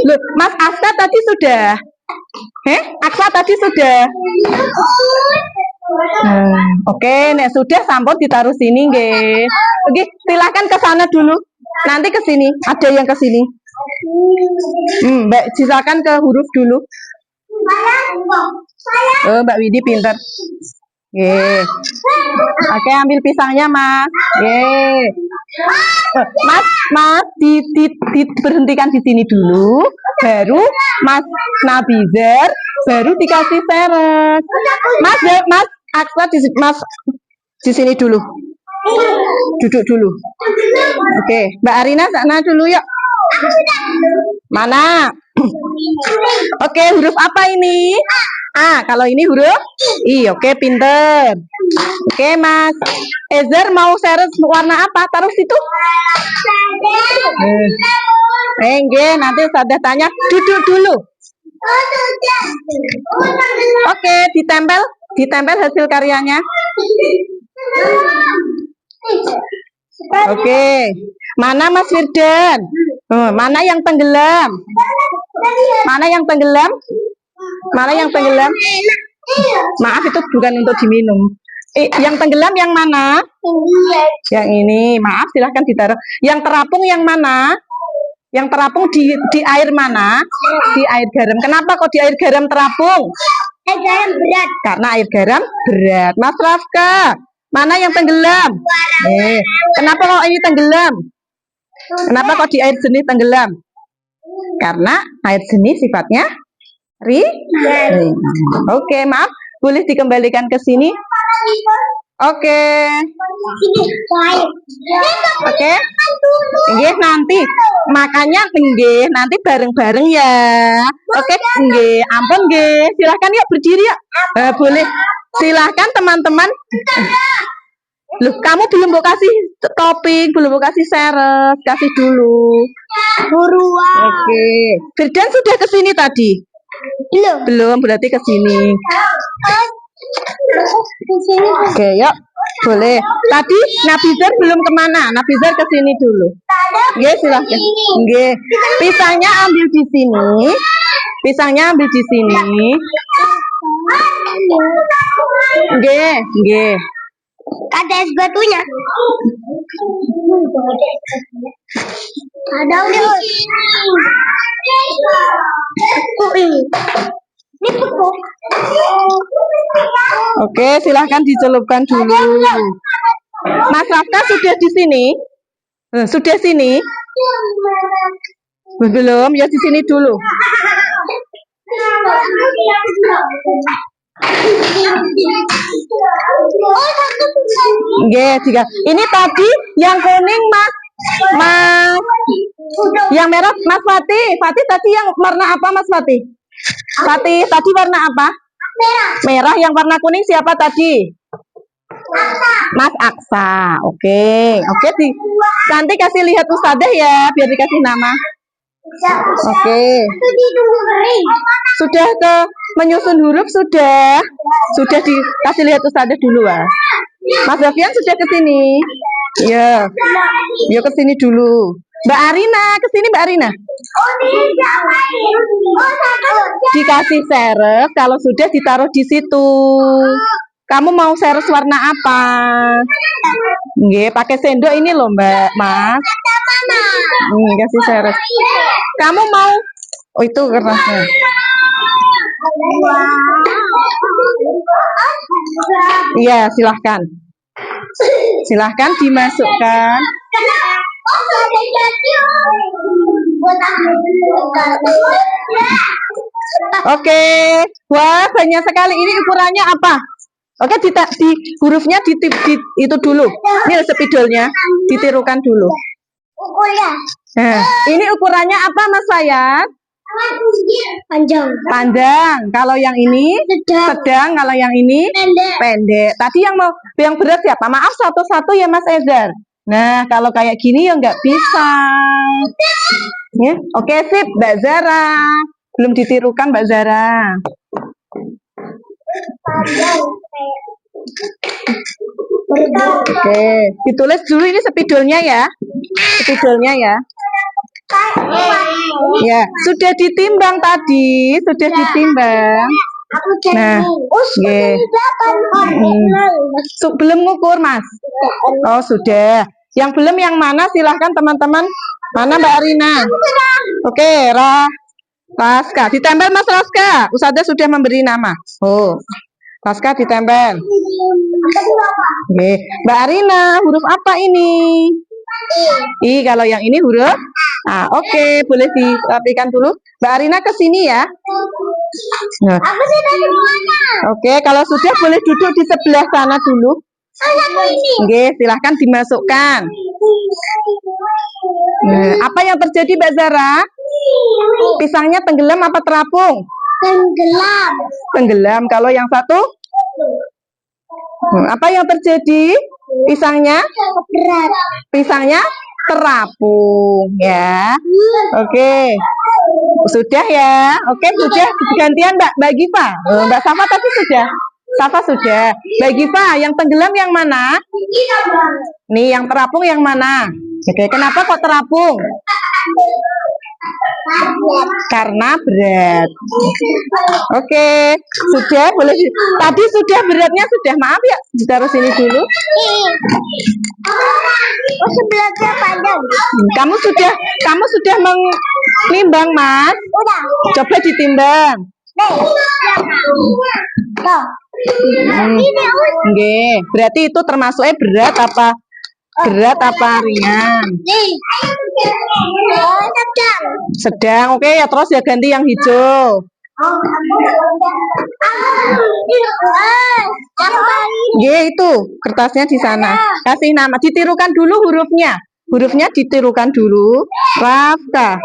Loh, Mas Aksa tadi sudah. Aksa tadi sudah. Oke, nek sudah sampun ditaruh sini nggih. Oke, silakan ke sana dulu. Nanti ke sini. Ada yang ke sini. Mbak, silakan ke huruf dulu. Mbak Widi pintar. Oke, ambil pisangnya, Mas. Mas, berhentikan di sini dulu. Baru Mas Nabizar, baru dikasih peres. Mas Aksa di sini dulu. Duduk dulu. Oke, Mbak Arina sana dulu yuk. Mana? Oke, huruf apa ini? Kalau ini huruf I. Oke, pinter. Oke, Mas Ezer mau seres warna apa? Taruh situ. Nanti saya tanya. Duduk dulu. Oke, ditempel hasil karyanya. Oke, mana Mas Firdan? Mana yang tenggelam? Mana yang tenggelam? Mana yang tenggelam? Maaf, itu bukan untuk diminum. Yang tenggelam yang mana? Yang ini. Maaf, silahkan ditaruh. Yang terapung yang mana? Yang terapung di air mana? Di air garam. Kenapa kok di air garam terapung? Air garam berat. Karena air garam berat. Mas Rafka, mana yang tenggelam? Kenapa kok ini tenggelam? Kenapa kok di air seni tenggelam? Karena air seni sifatnya ringan. Oke, maaf. Boleh dikembalikan ke sini? Oke. Nggih, nanti makanya nggih, nanti bareng-bareng ya. Oke, nggih. Ampun nggih. Silahkan yuk berdiri yuk. Boleh. Silahkan teman-teman. Loh, kamu belum mau kasih topping, belum mau kasih seres, kasih dulu. Buruan. Oke. Firdan sudah ke sini tadi? Belum, berarti ke sini. Oke, yuk. Boleh. Tadi Nabizar belum kemana? Nabizar ke sini dulu. Nggih, silahkan. Nggih. Pisangnya ambil di sini. Pisangnya ambil di sini. Nggih. Ada es batunya. Ada udah. Oke, silahkan dicelupkan dulu. Mas Rafka sudah di sini? Sudah sini? Belum, ya di sini dulu. Tiga. Ini tadi yang kuning Mas. Yang merah Mas Fatih. Fatih tadi yang warna apa Mas Fatih? Fatih tadi warna apa? Merah. Yang warna kuning siapa tadi? Mas Aksa. Oke. Nanti kasih lihat Ustadzah ya, biar dikasih nama. Oke. Sudah ke menyusun huruf sudah dikasih lihat Ustadzah dulu ya. Mas Zafian sudah ke sini. Ya ke sini dulu. Mbak Arina, kesini Mbak Arina. Oh, ini diapain? Oh, satu. Dikasih serep, kalau sudah ditaruh di situ. Kamu mau serep warna apa? Nggih, pakai sendok ini loh Mbak, Mas. Kasih serep. Kamu mau? Oh, itu kertasnya. Iya, silahkan. Silahkan dimasukkan. Oke, wah banyak sekali. Ini ukurannya apa? Oke, di hurufnya itu dulu. Ini spidolnya, ditirukan dulu. Nah, ini ukurannya apa Mas sayang? Panjang. Kalau yang ini sedang. Kalau yang ini pendek. Tadi yang berat siapa? Maaf satu-satu ya Mas Ezar. Nah, kalau kayak gini ya nggak bisa. Ya, oke sip, Mbak Zara. Belum ditirukan Mbak Zara. Oke, ditulis dulu ini spidolnya ya. Spidolnya ya. Ya, sudah ditimbang tadi, sudah ditimbang. Nah, belum ngukur Mas. Oh sudah. Yang belum yang mana? Silahkan teman-teman. Mana Mbak Arina? Oke, Raska, ditempel Mas Raska. Ustazah sudah memberi nama. Oh, Raska ditempel. Oke, Mbak Arina, huruf apa ini? I. Kalau yang ini huruf A. Oke, boleh dirapikan dulu. Mbak Arina ke sini ya. Nah. Oke, kalau sudah boleh duduk di sebelah sana dulu. Oke, silahkan dimasukkan. Nah, apa yang terjadi Mbak Zara? Pisangnya tenggelam apa terapung? Tenggelam. Tenggelam. Kalau yang satu? Apa yang terjadi? Pisangnya? Berat. Pisangnya terapung ya. Oke. Sudah ya. Oke, sudah gantian Mbak Giva. Mbak Safa tadi sudah. Safa sudah. Mbak Giva, yang tenggelam yang mana? Nih, yang terapung yang mana? Oke, kenapa kok terapung? Karena berat. Oke, sudah boleh. Tadi sudah beratnya sudah, maaf ya, ditaruh sini dulu. Oh, sebelahnya panjang. Kamu sudah menimbang Mas? Udah. Coba ditimbang. Nggih, berarti itu termasuknya berat apa? Berat apa ringan? Sedang. Oke ya, terus ya ganti yang hijau. Itu kertasnya di sana. Kasih nama, ditirukan dulu hurufnya. Hurufnya ditirukan dulu. Rafka.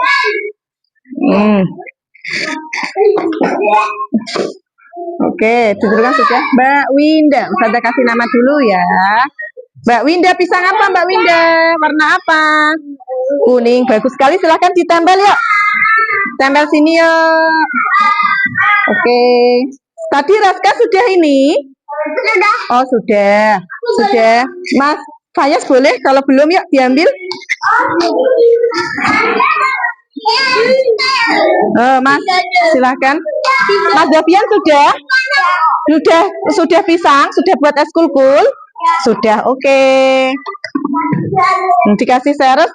Oke, ditirukan sudah. Mbak Winda, Ustazah kasih nama dulu ya. Mbak Winda, pisang apa Mbak Winda? Warna apa? Kuning, bagus sekali. Silahkan ditempel yuk. Tempel sini yuk. Oke. Tadi Raska sudah ini? Sudah. Oh sudah. Sudah. Mas Fayas boleh? Kalau belum yuk diambil. Mas, silahkan. Mas Davian sudah? Sudah pisang? Sudah buat es kulkul? Sudah, oke. Dikasih seres,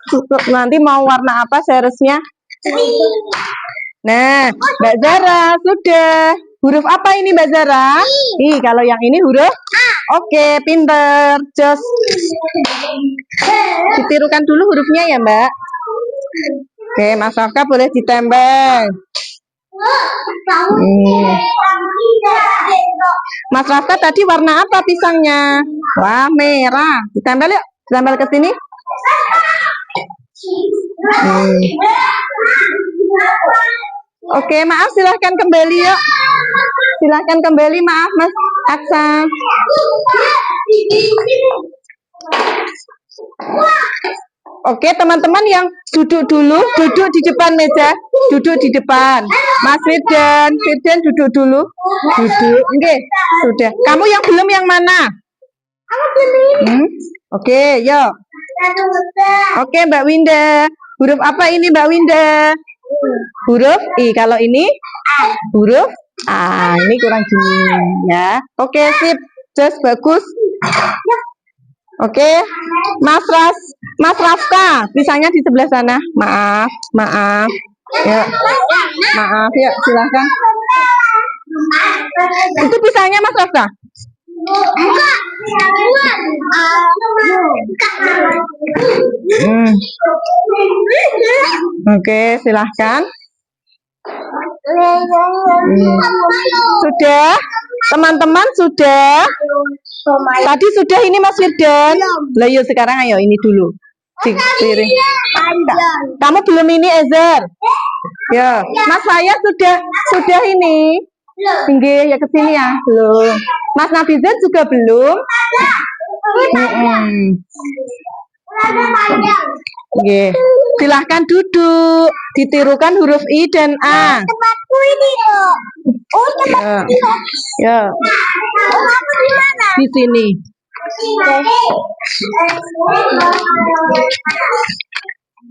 nanti mau warna apa seresnya? Nah, Mbak Zara sudah. Huruf apa ini Mbak Zara? Kalau yang ini huruf A. Oke, pinter. Just ditirukan dulu hurufnya ya Mbak. Oke, Mas Rafka boleh ditempel. Mas Rafka tadi warna apa pisangnya? Wah, merah. Ditempel yuk. Ditempel ke sini. Oke, maaf silahkan kembali yuk. Silahkan kembali, maaf Mas Aksa. Oke, teman-teman yang duduk dulu, duduk di depan meja, duduk di depan. Mas Firdan duduk dulu. Duduk. Oke, sudah. Kamu yang belum yang mana? Oke, yuk. Oke, Mbak Winda. Huruf apa ini Mbak Winda? Huruf I. Kalau ini huruf A. Ini kurang gini ya. Oke, sip. Just bagus. Oke, Mas Rafka, pisangnya di sebelah sana. Maaf. Ya, maaf ya, silahkan. Itu pisangnya Mas Rafka. Oke, silahkan. Sudah? Teman-teman sudah? Tadi sudah ini Mas Firdan. Lah yuk sekarang ayo ini dulu. Kamu belum ini Ezer. Ya, Mas saya sudah ini. Tinggi ya ke sini ya. Belum. Mas Nafizan juga belum. Oke. Silahkan duduk. Ditirukan huruf I dan A. Tempatku ini loh. Oh, tempatku. Ya. Di sini.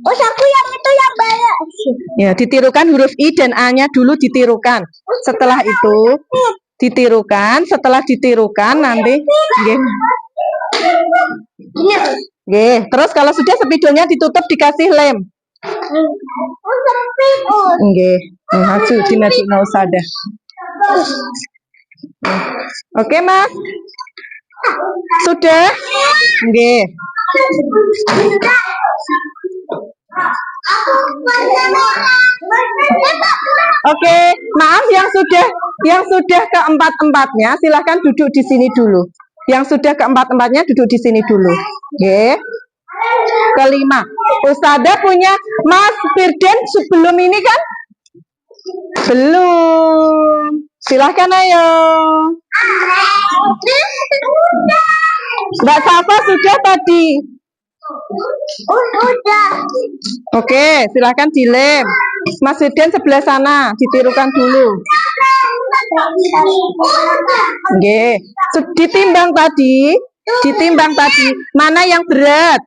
Oh, aku yang itu yang banyak. Ya, ditirukan huruf I dan A-nya dulu ditirukan. Setelah itu ditirukan, setelah ditirukan nanti nggih. Terus kalau sudah spidolnya ditutup dikasih lem. Nggih. Maju dimaju usah dah. Oke, Mas. Sudah? Nggih. Oke, maaf yang sudah keempat-empatnya silahkan duduk di sini dulu. Yang sudah keempat-empatnya duduk di sini dulu. Oke. Kelima, Ustazah punya Mas Firdan sebelum ini kan? Belum. Silahkan ayo. Mbak Safa sudah tadi. Udah. Oke, silahkan dilem. Mas Firdan sebelah sana, ditirukan dulu. Oke, ditimbang tadi. Mana yang berat?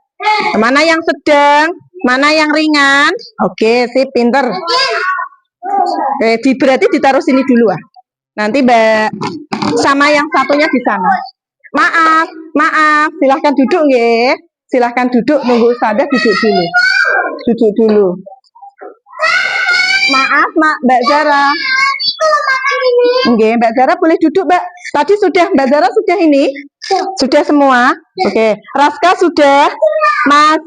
Mana yang sedang? Mana yang ringan? Oke, sip, pinter. Oke, berarti ditaruh sini dulu ah. Nanti Mbak sama yang satunya di sana. Maaf, silahkan duduk nggih. Silahkan duduk, nunggu Ustazah duduk dulu. Maaf, Mbak Zara. Nggih, Mbak Zara boleh duduk, Mbak. Tadi sudah Mbak Zara sudah ini? Sudah semua? Oke. Raska sudah? Mas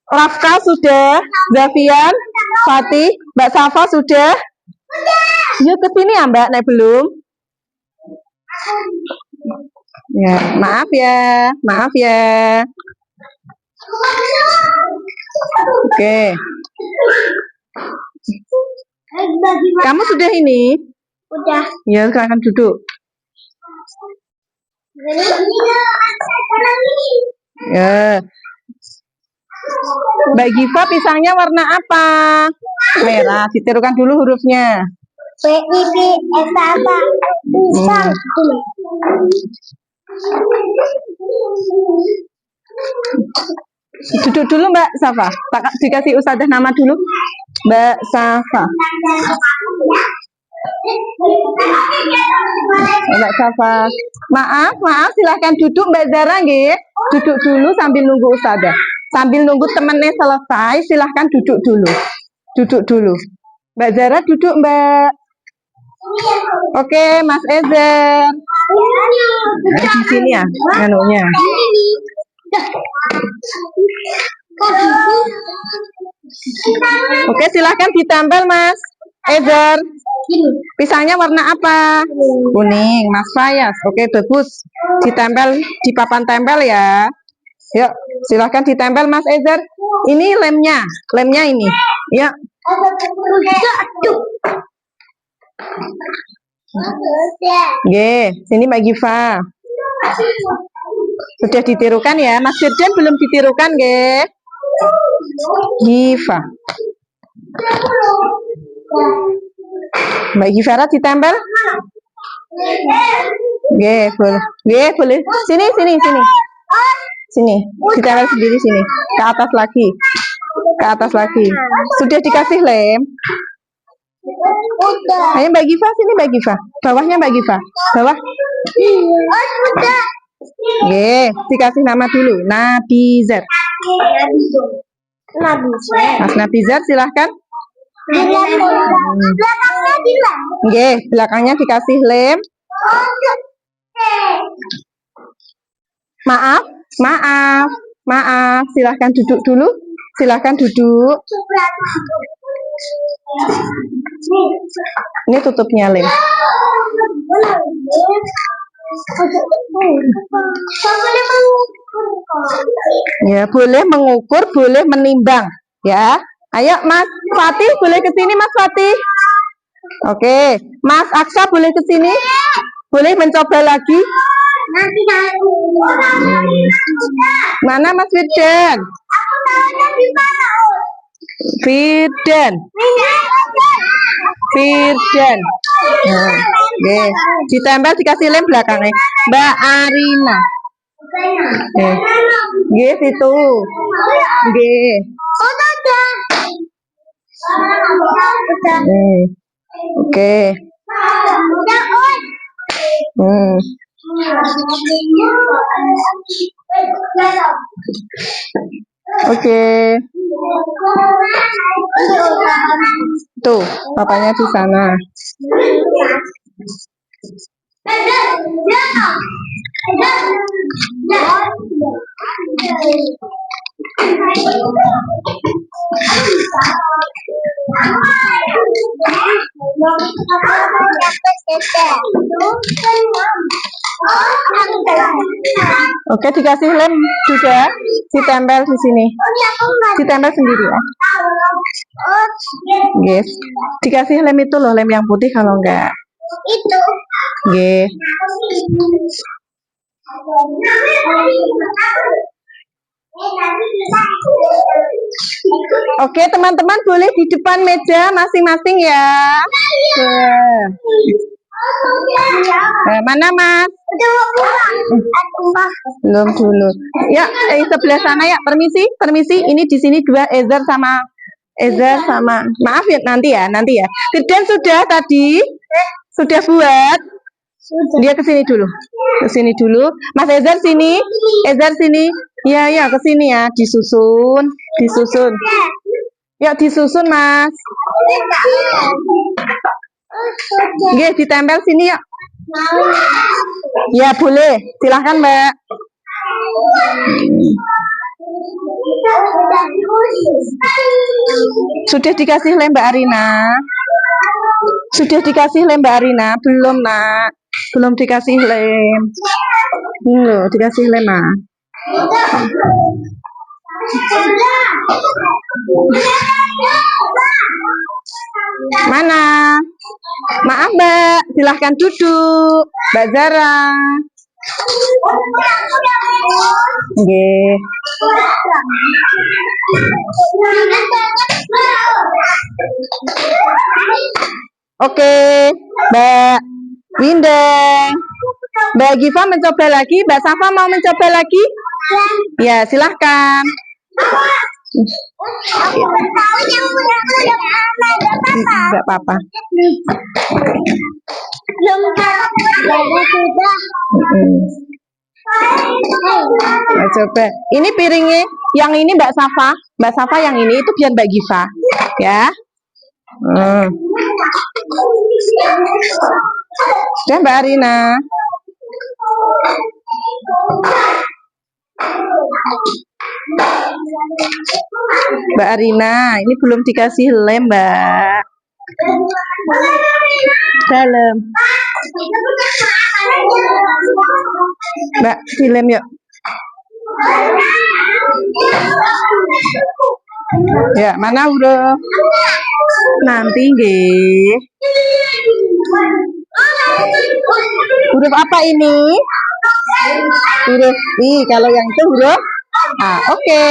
Rafka sudah? Zafian? Fatih? Mbak Safa sudah? Yuk ke sini ya, Mbak. Nek belum? Ya, maaf ya. Oke. Kamu sudah ini? Udah. Ya, silakan duduk. Ya. Mbak Giva, pisangnya warna apa? Merah. Ditirukan dulu hurufnya. B, I, B, S, apa? Pisang. Duduk dulu Mbak Safa. Dikasih Ustazah nama dulu. Mbak Safa. Mbak Safa. Maaf, silahkan duduk Mbak Zara nggih. Duduk dulu sambil nunggu Ustazah. Sambil nunggu temennya selesai, silahkan duduk dulu. Mbak Zara duduk Mbak. Oke, Mas Ezer. Di sini ya, anunya. Oke, silahkan ditempel Mas Ezer. Pisangnya warna apa? Kuning, Mas Fayas. Oke, bagus. Ditempel di papan tempel ya. Yuk, silahkan ditempel Mas Ezer. Ini lemnya ini. Ya. Oke, sini Mbak Giva. Sudah ditirukan ya, Mas Firdan belum ditirukan, nggih. Giva. Mbak Givara ditempel? Nggih, boleh. Sini. Sini, ditempel sendiri sini. Ke atas lagi. Ke atas lagi. Sudah dikasih lem? Udah. Ayo Mbak Giva, sini Mbak Giva. Bawahnya Mbak Giva. Bawah. Oh, sudah. Oke, dikasih nama dulu. Nabizar. Mas Nabizar silahkan. Belakangnya dilem. Oke, belakangnya dikasih lem. Maaf, maaf, maaf. Silahkan duduk dulu. Silahkan duduk. Ini tutupnya lem. Ya, boleh mengukur, boleh menimbang. Ya, ayo Mas Fatih, boleh ke sini Mas Fatih. Oke, Mas Aksa boleh ke sini. Boleh mencoba lagi. Nanti Mana Mas Firdan? aku tahunya di mana? Firdan. Firdan. Nah, oke. Ditempel dikasih lem belakangnya. Mbak Arina. Oke, situ. Oke. Oke. Oke. Tuh, papanya di sana. Oke, dikasih lem juga, ditempel di sini. Ditempel sendiri ya. Yes. Dikasih lem itu loh, lem yang putih kalau enggak. Itu. Yes. Oke, teman-teman boleh di depan meja masing-masing ya. Mana Mas? Belum dulu. Ya, sebelah sana ya. Permisi, permisi. Ini di sini dua Ezer sama maaf ya nanti ya. Firdan sudah tadi? Sudah buat? Dia ke sini dulu. Ke sini dulu. Mas Ezer sini. Ezer sini. Ya, ya, ke sini ya. Disusun. Ya, disusun, Mas. Oke, ditempel sini ya. Ya, boleh. Silahkan, Mbak. Sudah dikasih lem Mbak Arina? Sudah dikasih lem Mbak Arina? Belum, Nak. Belum dikasih lem. Loh, dikasih lem, Nak. Mana? Maaf Mbak, silahkan duduk. Mbak Zara. Nggih. Oke, Mbak Winda. Mbak Giva mencoba lagi, Mbak Safa mau mencoba lagi? Ya, silahkan. Enggak apa-apa. Nah, coba. Ini piringnya, yang ini Mbak Safa. Mbak Safa yang ini itu biar Mbak Giva, ya. Sudah Mbak Arina. Mbak Arina, ini belum dikasih lem, Mbak. Dalam. Mbak, dilem yuk. Ya, mana huruf? Nanti nggih. Huruf apa ini? Huruf I. Kalau yang itu huruf A. Oke.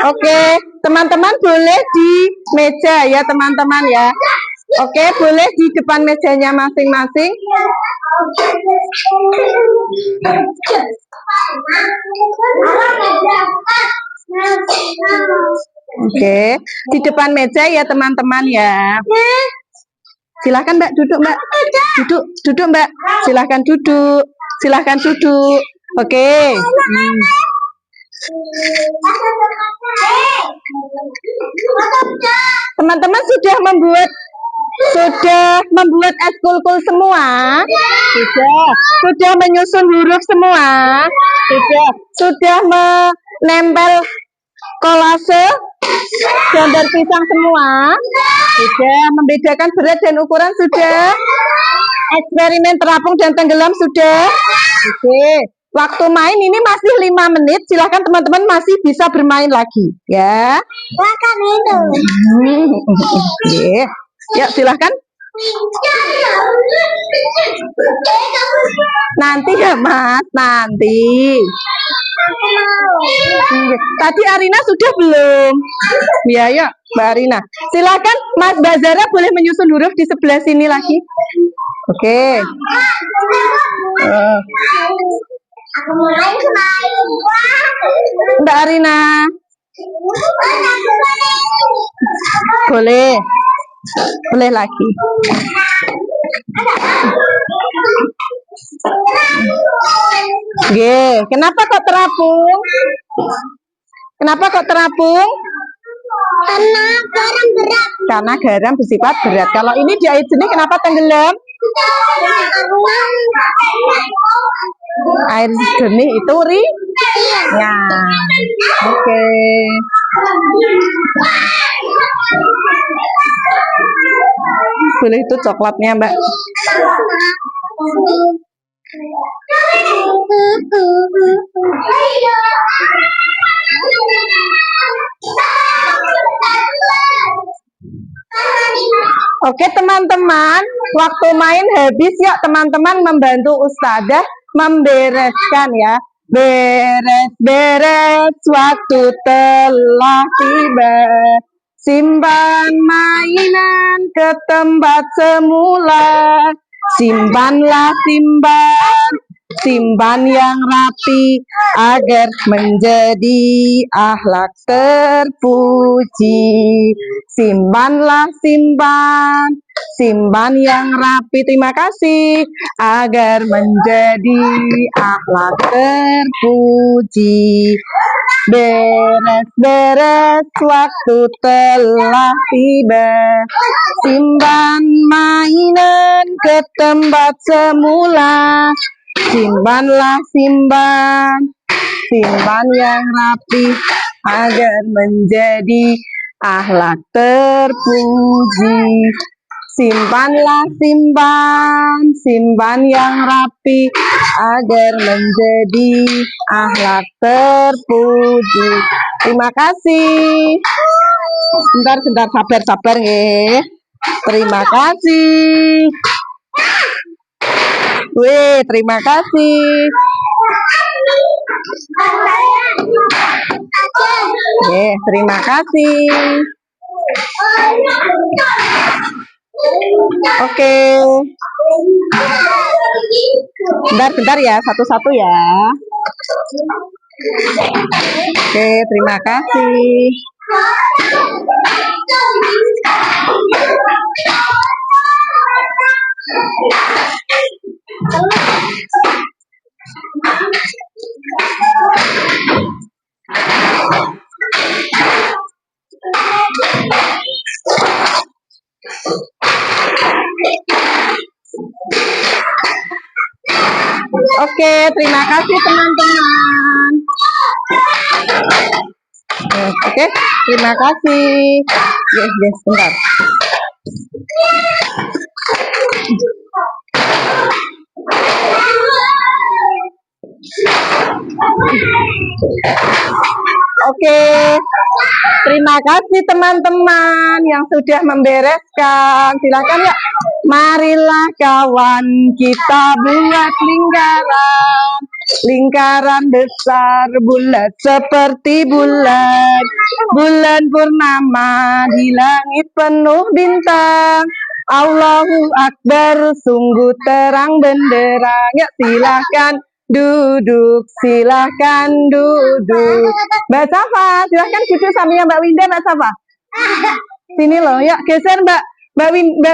Oke, teman-teman boleh di meja ya teman-teman ya. Oke, boleh di depan mejanya masing-masing. Oke, di depan meja ya teman-teman ya. Silahkan Mbak duduk Mbak. Duduk Mbak. Silahkan duduk. Silahkan duduk. Oke. Teman-teman sudah membuat eskulkul semua? Sudah menyusun huruf semua? Sudah menempel kolase gambar pisang semua? Sudah. Membedakan berat dan ukuran sudah? Eksperimen terapung dan tenggelam sudah? Oke. Waktu main ini masih 5 menit. Silahkan teman-teman masih bisa bermain lagi ya. Silakan itu. Oke. Ya silahkan. Nanti ya Mas, nanti. Tadi Arina sudah belum? Ya, ya Mbak Arina. Silakan Mas Bazara boleh menyusun huruf di sebelah sini lagi. Oke. Mbak Arina. Boleh. Boleh lagi. Kenapa kok terapung? Kenapa kok terapung? Karena garam berat. Karena garam bersifat berat. Kalau ini di air jernih kenapa tenggelam? Air jernih itu ya. Oke. Boleh itu coklatnya Mbak. Oke teman-teman, waktu main habis ya teman-teman membantu Ustadzah membereskan ya. Beres-beres waktu telah tiba. Simpan mainan ke tempat semula. Simpanlah simpan yang rapi agar menjadi akhlak terpuji. Simpanlah simpan yang rapi, terima kasih, agar menjadi akhlak terpuji. Beres-beres waktu telah tiba. Simpan mainan ke tempat semula. Simpanlah simpan yang rapi agar menjadi akhlak terpuji. Simpanlah simpan yang rapi agar menjadi akhlak terpuji. Terima kasih. Sebentar, sabar ya. Terima kasih. Terima kasih. Terima kasih. Oke. Bentar ya, satu-satu ya. Oke, terima kasih. Oke, terima kasih teman-teman. Oke, terima kasih. Sebentar. Oke, terima kasih teman-teman yang sudah membereskan. Silakan ya. Marilah kawan kita buat lingkaran besar bulat seperti bulan purnama di langit penuh bintang. Allahu Akbar, sungguh terang benderang. Ya silahkan duduk, silahkan duduk. Mbak Safa, silahkan duduk sampingnya Mbak Winda, Mbak Safa. Sini loh, ya geser Mbak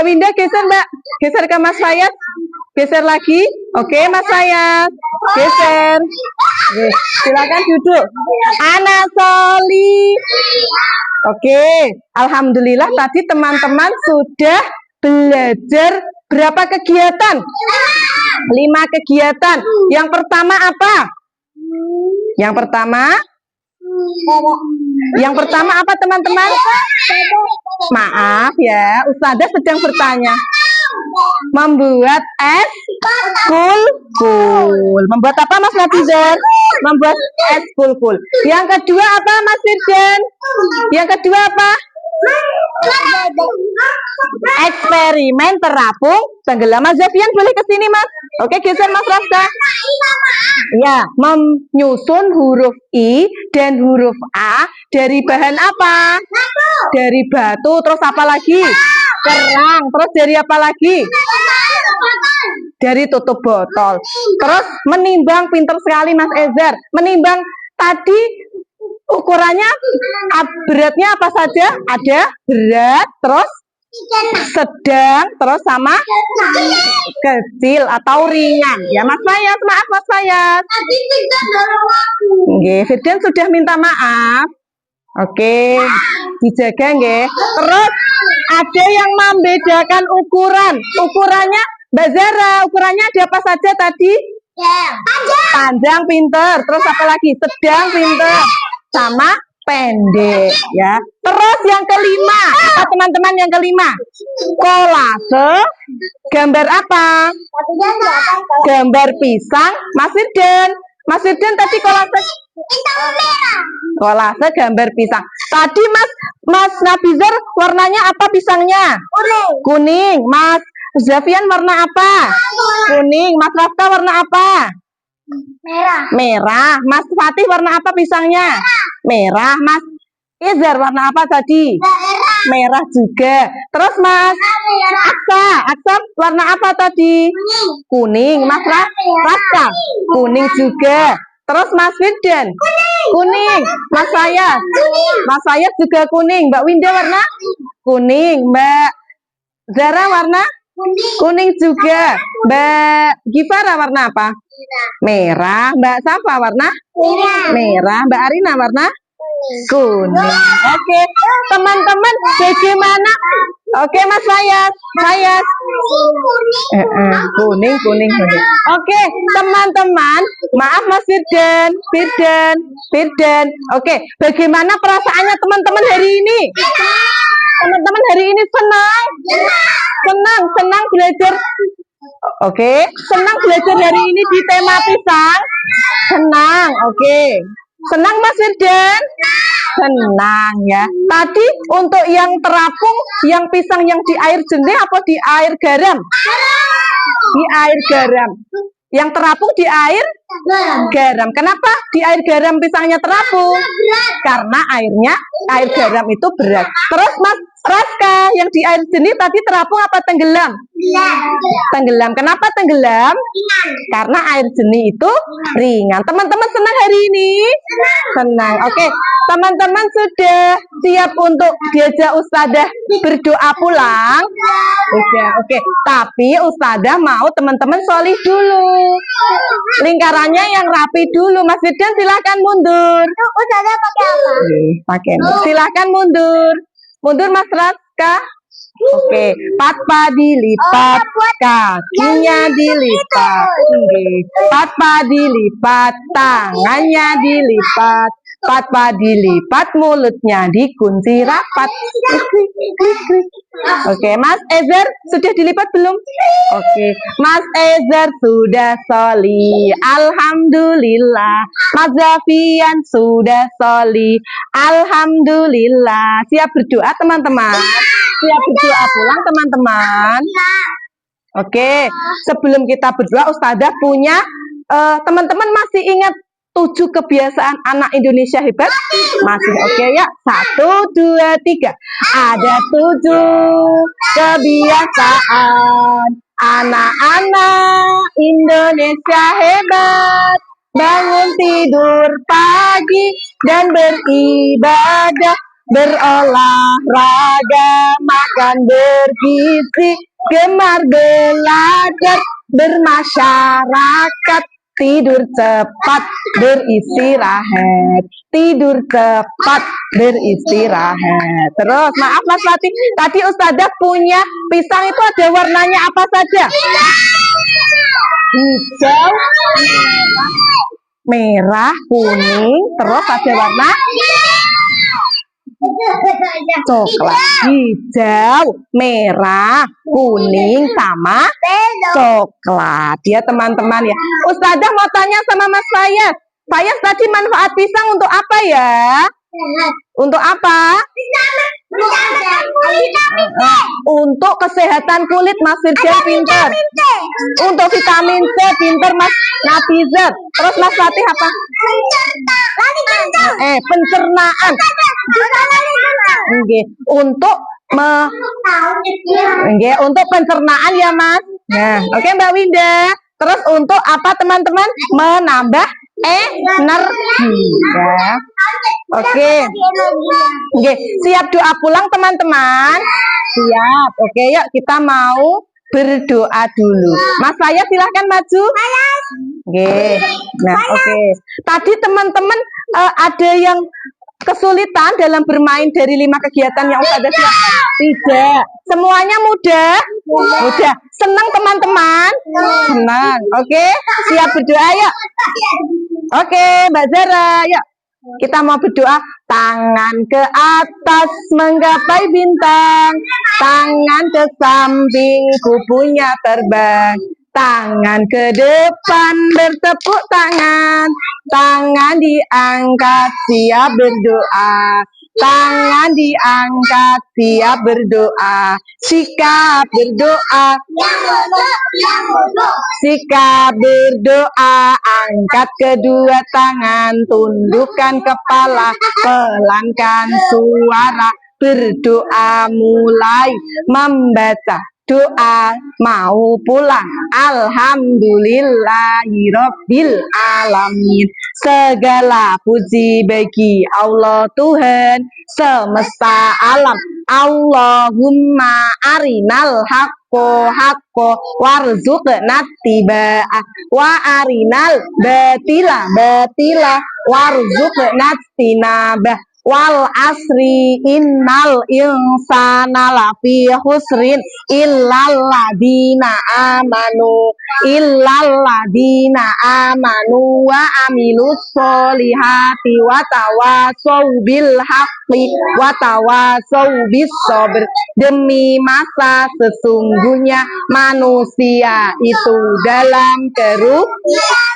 Winda geser Mbak, geser ke Mas Fayat, geser lagi. Oke Mas Fayat, geser. Oke, silakan duduk. Anak Soli. Oke, alhamdulillah tadi teman-teman sudah belajar berapa kegiatan? 5 kegiatan. Yang pertama apa? Yang pertama apa teman-teman? Maaf ya, Ustazah sedang bertanya. Membuat es kul-kul. Membuat apa Mas Nafizar? Membuat es kul-kul. Yang kedua apa Mas Firdan? Yang kedua apa? Eksperimen terapung tenggelam. Mas Zafian boleh ke sini Mas. Oke, geser Mas Rafda. Ya, menyusun huruf I dan huruf A dari bahan apa? Dari batu. Terus apa lagi? Kerang. Terus dari apa lagi? Dari tutup botol. Terus menimbang, pinter sekali Mas Ezer. Menimbang tadi ukurannya beratnya apa saja? Ada berat, terus sedang, terus sama kecil atau ringan. Ya Mas Fayas, maaf Mas Fayas. Nggih, Firdan sudah minta maaf. Oke, dijaga nggih. Terus ada yang membedakan ukuran. Ukurannya Mbak Zara, ukurannya ada apa saja tadi? Panjang, pinter. Terus apa lagi? Sedang, pinter. Sama pendek ya. Terus yang kelima, apa teman-teman yang kelima? Kolase. Gambar apa? Gambar pisang. Mas Firdan tadi kolase. Kolase gambar pisang. Tadi Mas Nafizar warnanya apa pisangnya? Kuning. Mas Zafian warna apa? Kuning. Mas Rafta warna apa? Merah. Mas Fatih warna apa pisangnya? Merah. Mas Izar warna apa tadi? Merah juga. Terus Mas Aksa warna apa tadi? Kuning. Mas Rafta kuning juga. Terus Mas Firdan kuning. Mas Fayas juga kuning. Mbak Winda warna kuning. Mbak Zara warna kuning juga. Mbak Gifara warna apa? Merah. Mbak Safa warna merah. Mbak Arina warna kuning. Oke, teman-teman bagaimana? Oke, Mas Fayas. Kuning. Oke, teman-teman. Maaf Mas Firdan. Oke, bagaimana perasaannya teman-teman hari ini? Teman-teman hari ini senang belajar. Oke, senang belajar hari ini di tema pisang. Senang, oke. Senang Mas Firdan? Senang ya. Tadi untuk yang terapung, yang pisang yang di air jernih apa di air garam? Di air garam. Yang terapung di air garam. Kenapa di air garam pisangnya terapung? Karena air garam itu berat. Terus Mas Raska, yang di air jernih tadi terapung apa tenggelam? Tenggelam. Kenapa tenggelam? Karena air jernih itu ringan. Teman-teman senang hari ini? Senang. Oke, teman-teman sudah siap untuk diajak Ustazah berdoa pulang? Sudah. Oke, tapi Ustazah mau teman-teman solih dulu. Lingkarannya yang rapi dulu. Mas Firdan silahkan mundur. Ustazah pakai apa? Pakai. Silahkan mundur. Mundur Mas Raska. Oke, patpa dilipat, kakinya dilipat, patpa dilipat, tangannya dilipat, patpa dilipat, mulutnya dikunci rapat. Oke, Mas Ezer sudah dilipat belum? Oke, Mas Ezer sudah soli, alhamdulillah. Mas Zafian sudah soli, alhamdulillah. Siap berdoa teman-teman? Siap berdoa pulang teman-teman? Oke, sebelum kita berdoa Ustazah punya teman-teman masih ingat 7 kebiasaan anak Indonesia hebat? Masih oke ya? 1, 2, 3. Ada 7 kebiasaan anak-anak Indonesia hebat. Bangun tidur pagi dan beribadah, berolahraga, makan bergizi, gemar belajar, bermasyarakat, tidur cepat, beristirahat. Tidur cepat, beristirahat. Terus, maaf Mas Fatih, tadi Ustazah punya pisang itu ada warnanya apa saja? Hijau, merah, kuning, terus ada warna coklat. Hijau, merah, kuning, sama coklat. Ya teman-teman ya. Ustazah mau tanya sama Mas Fayaz. Fayaz tadi manfaat pisang untuk apa ya? Untuk apa? Untuk kesehatan kulit, Mas Firjan pinter. Untuk vitamin C pinter Mas Nafizat. Terus Mas Fatih apa? Pencernaan. Untuk untuk pencernaan ya Mas. Nah, oke Mbak Winda. Terus untuk apa teman-teman? Menambah energi ya. Oke. Siap doa pulang teman-teman? Siap. Oke, yuk kita mau berdoa dulu. Mas saya silahkan maju. Oke. Nah, oke. Tadi teman-teman ada yang kesulitan dalam bermain dari 5 kegiatan yang Ustazah siapkan? Tidak. Semuanya mudah? Mudah. Senang teman-teman? Senang. Oke. Siap berdoa yuk. Oke, Mbak Zara, yuk. Kita mau berdoa. Tangan ke atas menggapai bintang, tangan ke samping kupunya terbang, tangan ke depan bertepuk tangan, tangan diangkat siap berdoa, tangan diangkat siap berdoa, sikap berdoa, sikap berdoa, angkat kedua tangan, tundukkan kepala, pelankan suara, berdoa mulai membaca doa mau pulang. Alhamdulillahirabbil alamin. Segala puji bagi Allah Tuhan semesta alam. Allahumma arinal haqqo warzuqna tiba'ah wa arinal batila warzuqna tinabah. Wal asri innal insana lafi husrin illal ladina amanu wa amilus solihati wa tawasau bil haqqi wa tawasau bis sabr. Demi masa sesungguhnya manusia itu dalam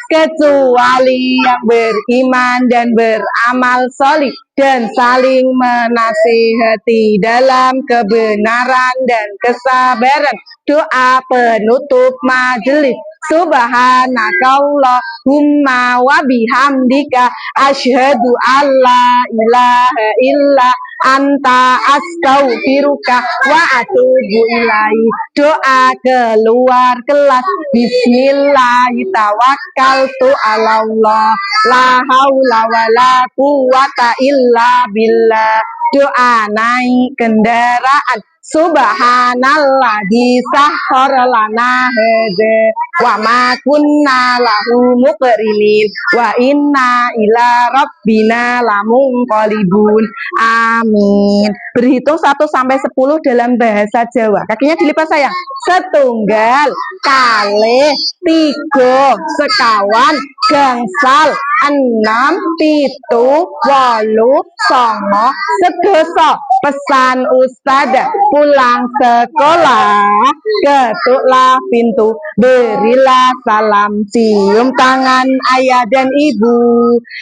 kecuali yang beriman dan beramal solih dan saling menasihati dalam kebenaran dan kesabaran. Doa penutup majelis. Subhanakallahumma wa bihamdika asyhadu alla ilaha illa anta astaghfiruka wa atubu ilaih. Doa keluar kelas. Bismillahirrahmanirrahim. Allah la haula wala quwata illa billah. Doa naik kendaraan. Subhanalladzi sahkhara lana hadza wa ma kunna lahu muqrinin wa inna ila rabbina lamunqalibun. Amin. Berhitung 1 sampai 10 dalam bahasa Jawa. Kakinya dilipat sayang. Setunggal, kalih, 3, sekawan, gangsal, 6, 7, 8, 9, sedoso. Pesan Ustazah pulang sekolah, ketuklah pintu, berilah salam, cium tangan ayah dan ibu,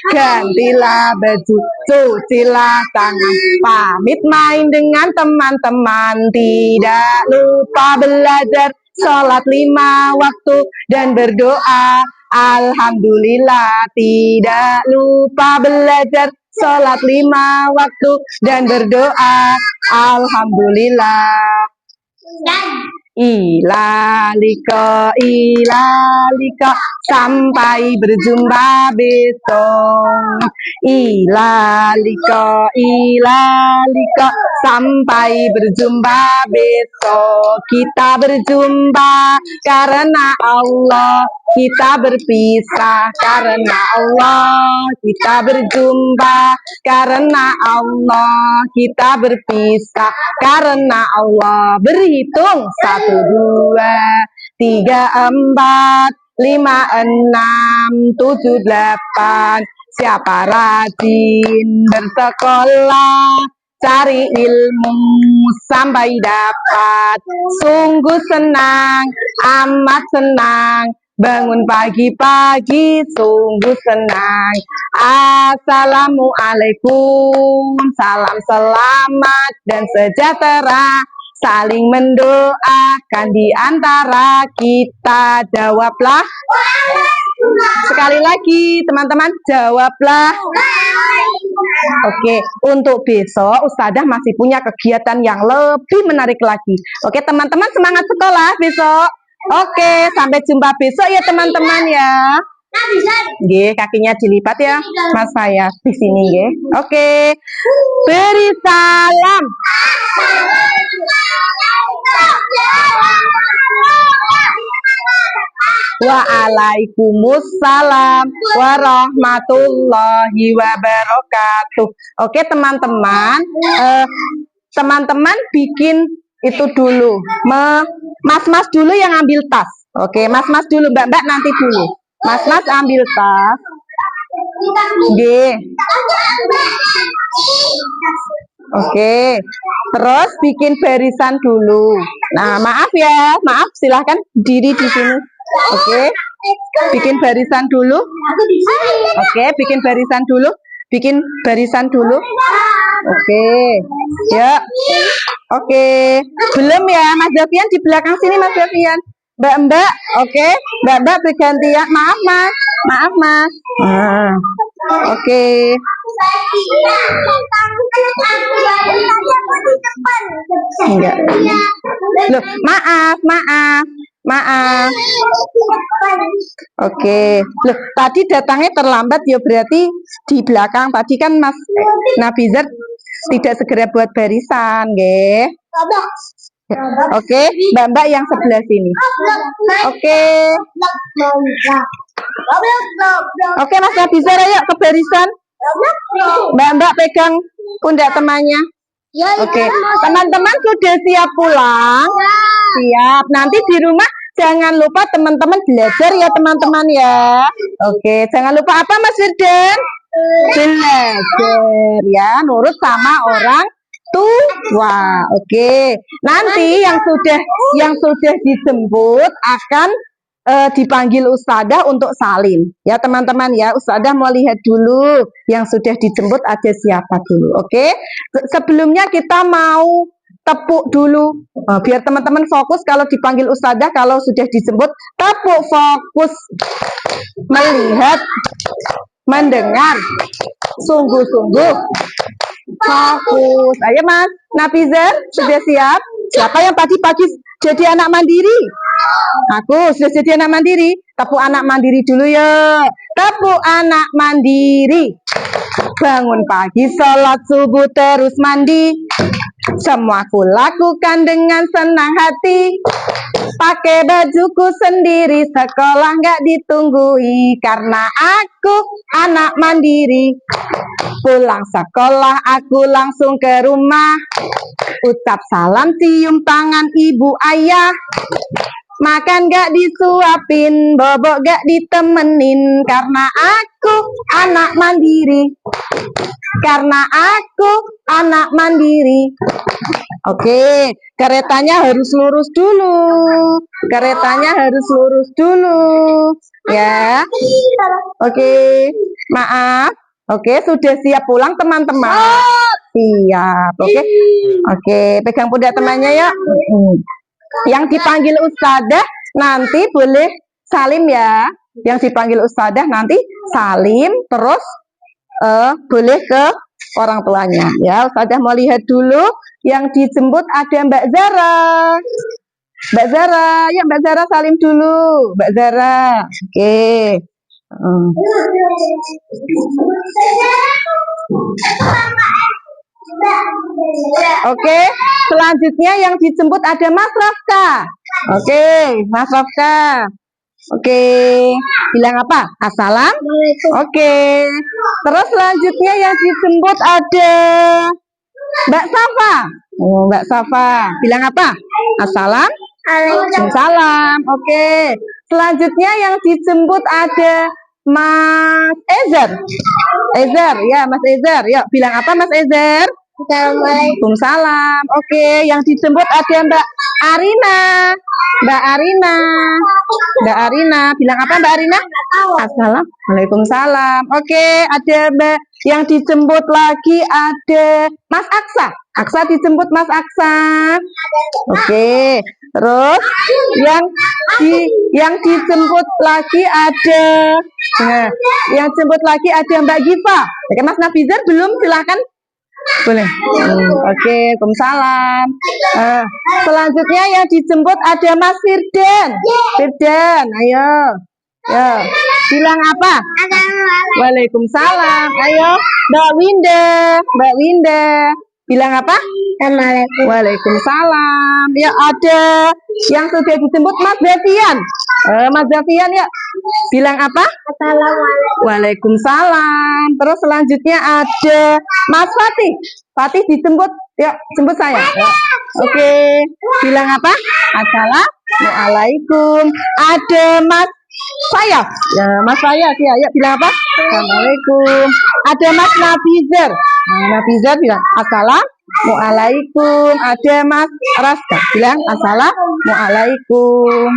gantilah baju, cucilah tangan, pamit main dengan teman-teman, tidak lupa belajar, sholat 5 waktu dan berdoa Alhamdulillah tidak lupa belajar, sholat 5 waktu dan berdoa. Alhamdulillah. Ilaliko, sampai berjumpa besok. Ilaliko, sampai berjumpa besok. Kita berjumpa karena Allah, kita berpisah karena Allah. Kita berjumpa karena Allah, kita berpisah karena Allah. Berhitung 1, 2, 3, 4, 5, 6, 7, 8. Siapa rajin bersekolah, cari ilmu sampai dapat. Sungguh senang, amat senang, bangun pagi-pagi sungguh senang. Assalamualaikum, salam selamat dan sejahtera, saling mendoakan di antara kita. Jawablah. Sekali lagi teman-teman, jawablah. Oke, untuk besok Ustadzah masih punya kegiatan yang lebih menarik lagi. Oke teman-teman, semangat sekolah besok. Oke, sampai jumpa besok ya teman-teman ya. Nggih, kakinya dilipat ya Mas saya di sini nggih. Oke. Beri salam. Waalaikumsalam warahmatullahi wabarakatuh. Oke teman-teman, teman-teman bikin itu dulu, mas-mas dulu yang ambil tas. Oke, mas-mas dulu, mbak-mbak nanti dulu. Mas-mas ambil tas. Nggih. Oke, terus bikin barisan dulu. Nah, maaf ya, maaf, silahkan diri di sini. Oke, bikin barisan dulu. Oke, bikin barisan dulu. Bikin barisan dulu. Oke, ya. Oke, belum ya, Mas Davian di belakang sini, Mas Davian. Mbak-mbak, oke, mbak-mbak bergantian. Maaf, Mas. Maaf, Mas. Oke. Enggak. Loh, maaf. Oke. Loh, tadi datangnya terlambat ya, berarti di belakang tadi kan Mas Nabizar tidak segera buat barisan, nggih. Oke, mbak-mbak yang sebelah sini. Oke. Oke, Mas Nabizar, ayo ke barisan. Mbak-mbak pegang pundak temannya. Oke, teman-teman sudah siap pulang? Siap. Nanti di rumah jangan lupa teman-teman belajar ya teman-teman ya. Oke, jangan lupa apa Mas Firdan? Belajar ya, nurut sama orang tua. Oke, nanti yang sudah dijemput akan dipanggil Ustadzah untuk salin ya teman-teman ya. Ustadzah mau lihat dulu yang sudah dijemput ada siapa dulu. Oke, sebelumnya kita mau tepuk dulu biar teman-teman fokus kalau dipanggil Ustadzah. Kalau sudah dijemput tepuk, fokus, melihat, mendengar, sungguh-sungguh fokus. Ayo Mas Nabizar, sudah siap? Siapa yang tadi pagi jadi anak mandiri? Aku sudah jadi anak mandiri. Tepuk anak mandiri dulu ya. Tepuk anak mandiri. Bangun pagi, sholat subuh, terus mandi. Semua aku lakukan dengan senang hati. Pakai bajuku sendiri, sekolah nggak ditunggui. Karena aku anak mandiri. Pulang sekolah aku langsung ke rumah. Ucap salam, cium tangan ibu ayah. Makan gak disuapin, bobok gak ditemenin. Karena aku anak mandiri. Karena aku anak mandiri. Oke, keretanya harus lurus dulu. Keretanya harus lurus dulu. Ya. Oke, maaf. Oke, sudah siap pulang teman-teman? Siap. Oke, pegang pundak temannya ya. Yang dipanggil Ustadzah nanti boleh salim ya. Yang dipanggil Ustadzah nanti Salim, terus boleh ke orang tuanya. Ya, Ustadzah mau lihat dulu. Yang dijemput ada Mbak Zara. Mbak Zara, ya Mbak Zara salim dulu. Mbak Zara, oke. Oke, selanjutnya yang dijemput ada Mas Rafka. Oke, Mas Rafka. Oke, bilang apa? Assalam. Oke. Terus selanjutnya yang dijemput ada Mbak Safa. Oh, Mbak Safa. Bilang apa? Assalam. Waalaikumsalam. Oke. Selanjutnya yang dijemput ada Mas Ezer. Ezer, ya Mas Ezer. Yuk, bilang apa Mas Ezer? Waalaikumsalam. Oke, yang dijemput ada Mbak Arina. Mbak Arina. Mbak Arina, bilang apa Mbak Arina? Assalamualaikum. Oke, ada Mbak yang dijemput lagi ada Mas Aksa. Aksa dijemput Mas Aksa. Oke, terus yang dijemput lagi ada yang dijemput lagi ada Mbak Giva. Oke, Mas Nafizar belum, silahkan. Boleh. Oke, Waalaikumsalam. Selanjutnya yang dijemput ada Mas Firdan. Firdan, ayo. Ya, bilang apa? Waalaikumsalam. Ayo, Mbak Winda. Mbak Winda, bilang apa? Waalaikumsalam. Ya, ada yang sudah dijemput Mas Zafian. Mas Zafian, ya. Bilang apa? Waalaikumsalam. Terus selanjutnya ada Mas Fatih. Fatih dijemput. Ya, jemput saya. Ya. Oke. Bilang apa? Assalamualaikum. Ada Mas saya. Ya, Mas saya. Ya, bilang apa? Assalamualaikum. Ada Mas Nafizar. Nafizar bilang Assalamualaikum. Ada Mas Raska. Bilang Assalamualaikum.